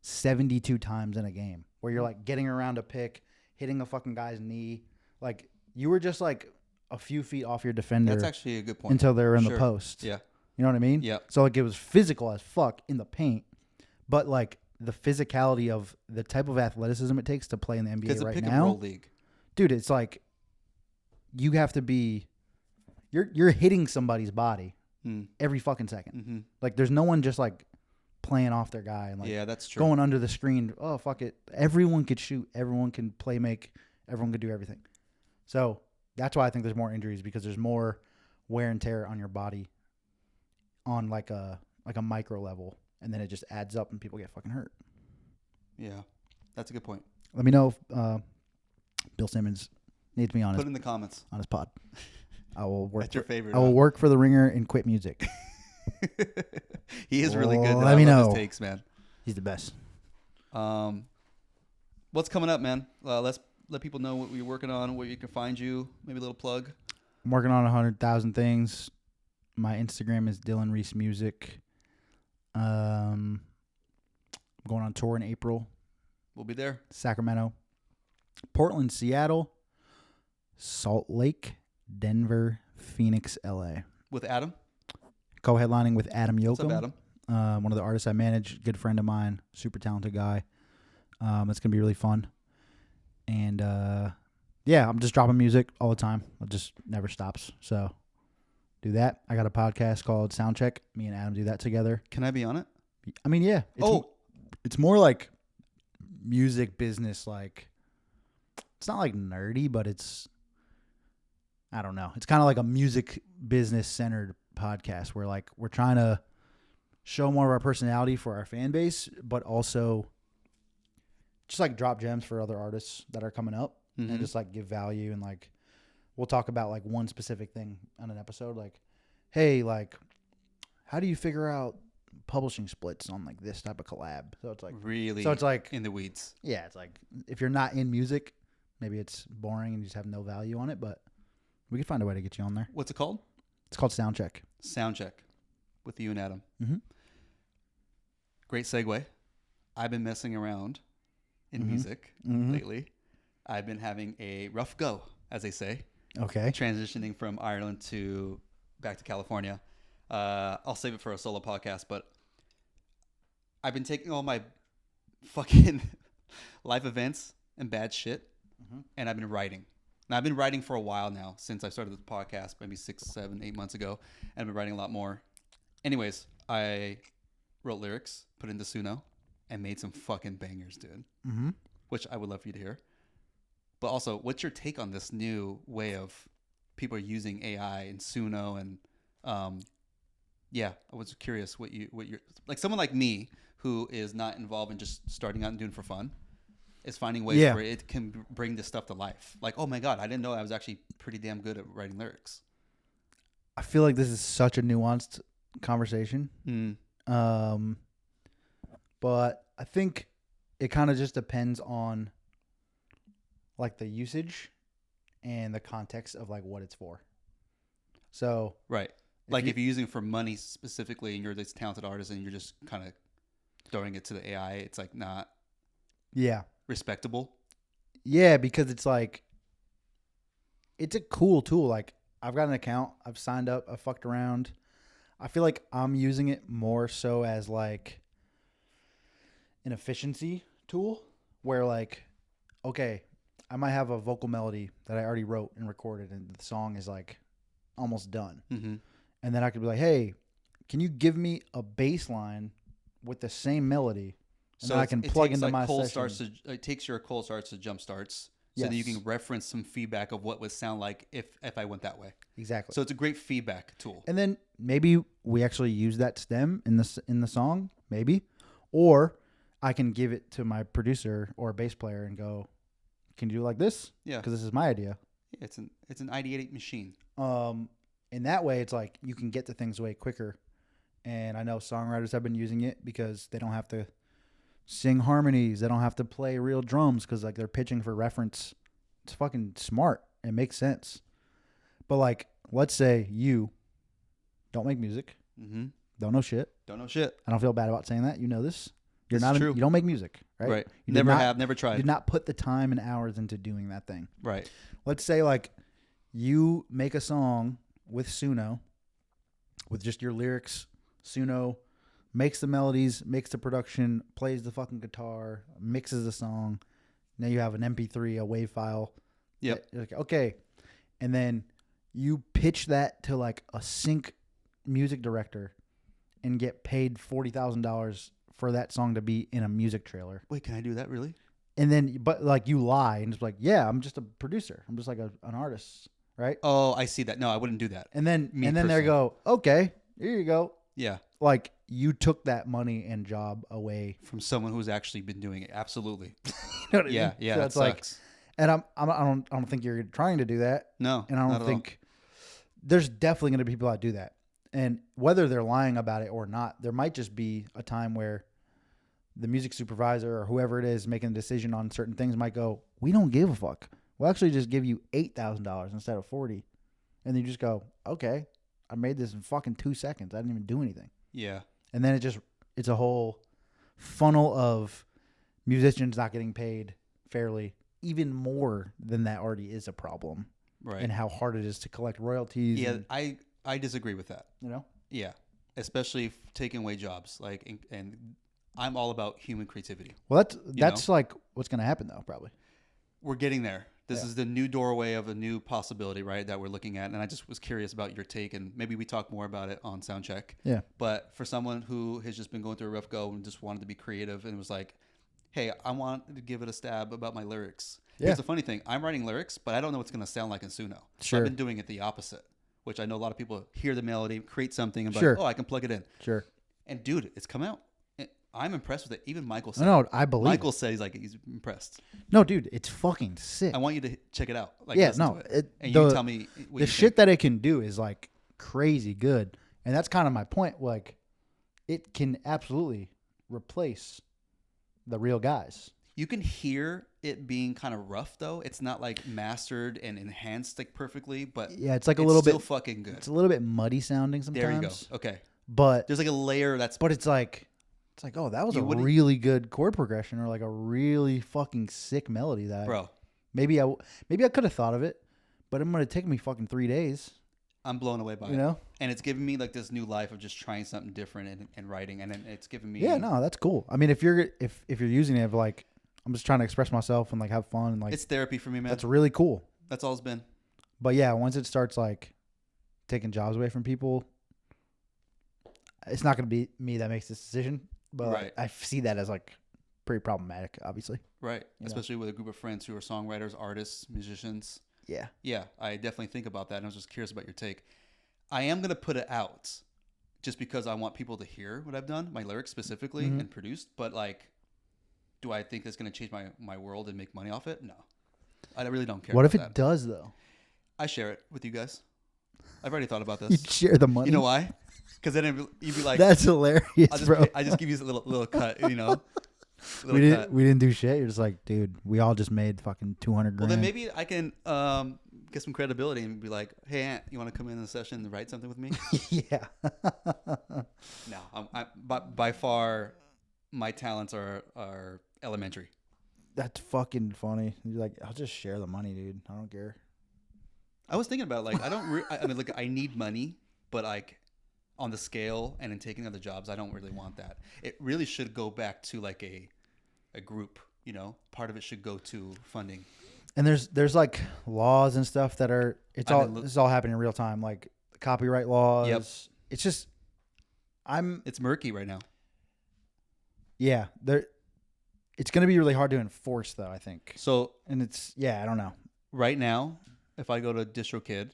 72 times in a game where you're like getting around a pick, hitting a fucking guy's knee. Like you were just like a few feet off your defender. That's actually a good point. Until they were in the post. Yeah. You know what I mean? Yeah. So like it was physical as fuck in the paint, but like the physicality of the type of athleticism it takes to play in the NBA right pick now. And roll league. Dude, it's like you have to be you're hitting somebody's body every fucking second. Mm-hmm. Like there's no one just like playing off their guy and like that's true. Going under the screen. Oh fuck it. Everyone could shoot, everyone can play make, everyone could do everything. So that's why I think there's more injuries because there's more wear and tear on your body on like a micro level, and then it just adds up and people get fucking hurt. Yeah, that's a good point. Let me know if Bill Simmons needs me on Put in the comments on his pod. I will work. That's your favorite. I will work for the Ringer and quit music. He is really good. Let me know his takes, man. He's the best. What's coming up, man? Let's let people know what you're working on, where you can find you. Maybe a little plug. I'm working on 100,000 things. My Instagram is Dylan Reese Music. I'm going on tour in April. We'll be there. Sacramento, Portland, Seattle, Salt Lake, Denver, Phoenix, LA. With Adam? Co-headlining with Adam Yoakum. What's up, Adam? One of the artists I manage, good friend of mine, super talented guy. It's going to be really fun. And, yeah, I'm just dropping music all the time. It just never stops. So do that. I got a podcast called Soundcheck. Me and Adam do that together. Can I be on it? I mean, yeah. It's more like music business. Like, it's not like nerdy, but it's, I don't know. It's kind of like a music business centered podcast where like we're trying to show more of our personality for our fan base, but also just like drop gems for other artists that are coming up and just like give value. And like, we'll talk about like one specific thing on an episode. Like, hey, like, how do you figure out publishing splits on like this type of collab? So it's like, really, so it's like in the weeds. Yeah. It's like, if you're not in music, maybe it's boring and you just have no value on it, but we could find a way to get you on there. What's it called? It's called Soundcheck. Soundcheck with you and Adam. Mm-hmm. Great segue. I've been messing around in music lately. I've been having a rough go, as they say. Okay. Transitioning from Ireland back to California. I'll save it for a solo podcast, but I've been taking all my fucking life events and bad shit, and I've been writing. Now, I've been writing for a while now, since I started the podcast, maybe 6, 7, 8 months ago, and I've been writing a lot more. Anyways, I wrote lyrics, put into Suno, and made some fucking bangers, dude. Mm-hmm. Which I would love for you to hear. But also, what's your take on this new way of people are using AI and Suno? And yeah, I was curious what you're like. Someone like me who is not involved in just starting out and doing it for fun is finding ways where it can bring this stuff to life. Like, oh my God, I didn't know I was actually pretty damn good at writing lyrics. I feel like this is such a nuanced conversation. But I think it kind of just depends on like the usage and the context of like what it's for. So right. Like if you're using it for money specifically and you're this talented artist and you're just kind of throwing it to the AI, it's like not respectable. Yeah, because it's like, it's a cool tool. Like I've got an account, I've signed up, I've fucked around. I feel like I'm using it more so as like an efficiency tool where like, okay, I might have a vocal melody that I already wrote and recorded and the song is like almost done. Mm-hmm. And then I could be like, hey, can you give me a bass line with the same melody? And so then I can plug into my session. It takes your cold starts to jump starts. So that you can reference some feedback of what would sound like if I went that way. Exactly. So it's a great feedback tool. And then maybe we actually use that stem in the song, maybe. Or I can give it to my producer or bass player and go, can you do it like this? Yeah. Because this is my idea. Yeah, it's an ideating machine. In that way, it's like you can get to things way quicker. And I know songwriters have been using it because they don't have to sing harmonies. They don't have to play real drums because like they're pitching for reference. It's fucking smart. It makes sense. But like, let's say you don't make music. Mm-hmm. Don't know shit. I don't feel bad about saying that. You know this. You don't make music, right? Right. You never tried. You did not put the time and hours into doing that thing. Right. Let's say like you make a song with Suno, with just your lyrics. Suno makes the melodies, makes the production, plays the fucking guitar, mixes the song. Now you have an MP3, a WAV file. Yep. You're like, okay. And then you pitch that to like a sync music director and get paid $40,000 for that song to be in a music trailer. Wait, can I do that really? And then, but like you lie and it's like, yeah, I'm just a producer. I'm just like an artist, right? Oh, I see that. No, I wouldn't do that. And then they go, okay, here you go. Yeah. Like you took that money and job away from someone who's actually been doing it. Absolutely. You know what I mean? Yeah. So that it's sucks. Like, and I don't think you're trying to do that. No. And I don't think there's definitely going to be people that do that. And whether they're lying about it or not, there might just be a time where the music supervisor or whoever it is making a decision on certain things might go, we don't give a fuck. We'll actually just give you $8,000 instead of 40. And then you just go, okay, I made this in fucking 2 seconds. I didn't even do anything. Yeah. And then it's a whole funnel of musicians not getting paid fairly, even more than that already is a problem. Right. And how hard it is to collect royalties. Yeah, and, I disagree with that. you know? Yeah. Especially taking away jobs. And I'm all about human creativity. Well, that's like what's going to happen, though, probably. We're getting there. This is the new doorway of a new possibility, right, that we're looking at. And I just was curious about your take, and maybe we talk more about it on Soundcheck. Yeah. But for someone who has just been going through a rough go and just wanted to be creative and was like, hey, I want to give it a stab about my lyrics. Yeah. Here's the funny thing. I'm writing lyrics, but I don't know what's going to sound like in Suno. So I've been doing it the opposite, which I know a lot of people hear the melody, create something, and be like, oh, I can plug it in. Sure. And dude, it's come out. I'm impressed with it. Even Michael said. No, I believe. Michael said he's impressed. No, dude, it's fucking sick. I want you to check it out. Like, yeah, listen no, to it. And you tell me what the shit that it can do is like crazy good, and that's kind of my point. Like, it can absolutely replace the real guys. You can hear it being kind of rough though. It's not like mastered and enhanced like perfectly, but yeah, it's like a little still bit fucking good. It's a little bit muddy sounding sometimes. There you go. Okay, but there's like a layer that's. But it's like, oh, that was a really good chord progression, or like a really fucking sick melody that bro. Maybe I could have thought of it, but it might have taken me fucking 3 days. I'm blown away by it. You know? And it's given me like this new life of just trying something different and writing, and it's given me. Yeah, no, that's cool. I mean, if you're using it, like, I'm just trying to express myself and like have fun and like. It's therapy for me, man. That's really cool. That's all it's been. But yeah, once it starts like taking jobs away from people, it's not going to be me that makes this decision. But right. I see that as like pretty problematic, obviously. Right. Especially with a group of friends who are songwriters, artists, musicians. Yeah. Yeah, I definitely think about that, and I was just curious about your take. I am going to put it out just because I want people to hear what I've done, my lyrics specifically, and produced. But like, do I think that's going to change my world and make money off it? No. I really don't care. What if it does, though? I share it with you guys. I've already thought about this. You'd share the money? You know why? Because then you'd be like, that's hilarious, bro. I just give you a little cut, you know. We didn't do shit. You're just like, dude, we all just made fucking 200 grand. Well, then maybe I can get some credibility and be like, hey, Aunt, you want to come in the session and write something with me? Yeah. No, by far, my talents are elementary. That's fucking funny. You're like, I'll just share the money, dude. I don't care. I was thinking about like, I mean, like, I need money, but like, on the scale and in taking other jobs, I don't really want that. It really should go back to like a group, you know. Part of it should go to funding. And there's like laws and stuff that are this is all happening in real time, like copyright laws. Yep. It's just it's murky right now. Yeah, it's going to be really hard to enforce though, I think. So, and I don't know. Right now, if I go to DistroKid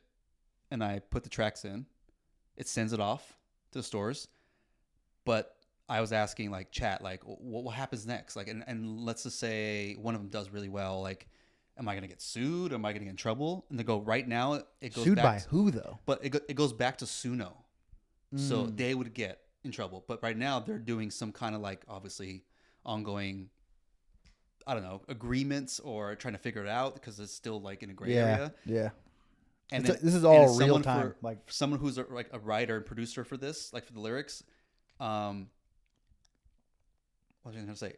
and I put the tracks in, it sends it off to the stores. But I was asking like chat, like what happens next? Like, and let's just say one of them does really well. Like, am I going to get sued? Am I going to get in trouble? And they go, right now it goes sued back by who though? But it goes back to Suno. So they would get in trouble. But right now they're doing some kind of like obviously ongoing, I don't know, agreements or trying to figure it out because it's still like in a gray area. Yeah. And this is all real time. Like someone who's like a writer and producer for this, like for the lyrics. What was I going to say?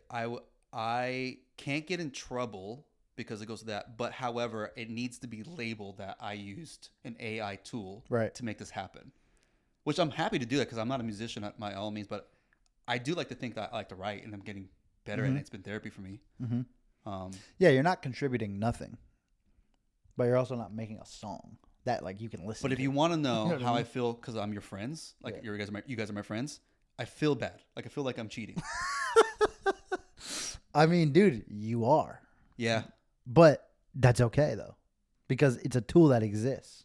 I can't get in trouble because it goes to that. But however, it needs to be labeled that I used an AI tool to make this happen. Which I'm happy to do that because I'm not a musician at my all means, but I do like to think that I like to write and I'm getting better and it's been therapy for me. Yeah, you're not contributing nothing. But you're also not making a song that like you can listen to. But if you want to know how I feel because I'm your friends, like you guys are my friends, I feel bad. Like I feel like I'm cheating. I mean, dude, you are. Yeah. But that's okay though. Because it's a tool that exists.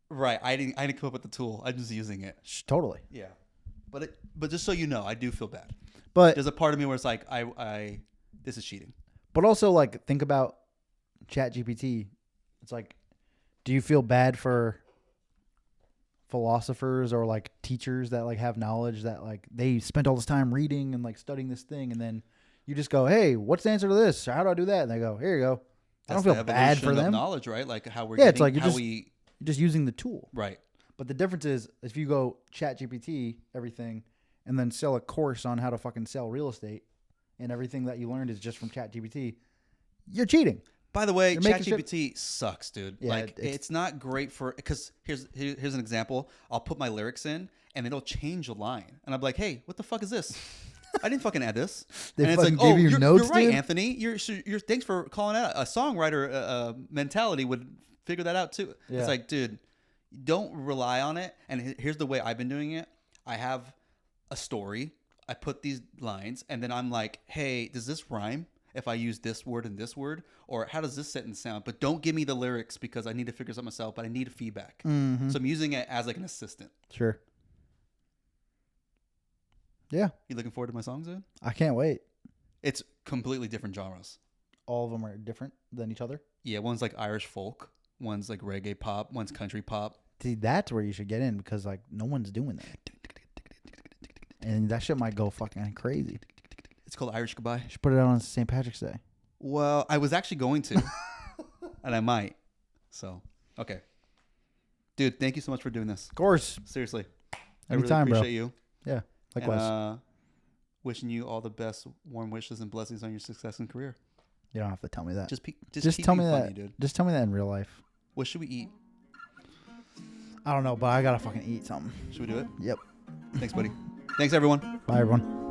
Right. I didn't come up with the tool. I'm just using it. Totally. Yeah. But just so you know, I do feel bad. But there's a part of me where it's like this is cheating. But also like think about ChatGPT. It's like, do you feel bad for philosophers or like teachers that like have knowledge that like they spent all this time reading and like studying this thing, and then you just go, hey, what's the answer to this? Or how do I do that? And they go, here you go. I don't feel bad for them. Knowledge, right? Like how we're it's like you're just using the tool, right? But the difference is if you go chat GPT everything and then sell a course on how to fucking sell real estate and everything that you learned is just from chat GPT, you're cheating. By the way, ChatGPT sucks, dude. Yeah, like it's not great for, because here's an example. I'll put my lyrics in and it'll change a line, and I'm like, hey, what the fuck is this? I didn't fucking add this. And it's like, you're right, dude? Anthony. You're thanks for calling out. A songwriter mentality would figure that out too. Yeah. It's like, dude, don't rely on it. And here's the way I've been doing it. I have a story. I put these lines, and then I'm like, hey, does this rhyme if I use this word and this word? Or how does this sentence sound? But don't give me the lyrics because I need to figure something myself, but I need feedback. Mm-hmm. So I'm using it as like an assistant. Sure. Yeah. You looking forward to my songs, dude? I can't wait. It's completely different genres. All of them are different than each other? Yeah, one's like Irish folk, one's like reggae pop, one's country pop. See, that's where you should get in because like no one's doing that. And that shit might go fucking crazy. It's called Irish Goodbye. You should put it out on St. Patrick's Day. Well, I was actually going to, and I might. So, okay. Dude, thank you so much for doing this. Of course. Seriously. Anytime, I really appreciate you. Yeah, likewise. And, wishing you all the best, warm wishes and blessings on your success and career. You don't have to tell me that. Just keep tell me funny, that, dude. Just tell me that in real life. What should we eat? I don't know, but I gotta fucking eat something. Should we do it? Yep. Thanks, buddy. Thanks, everyone. Bye, everyone.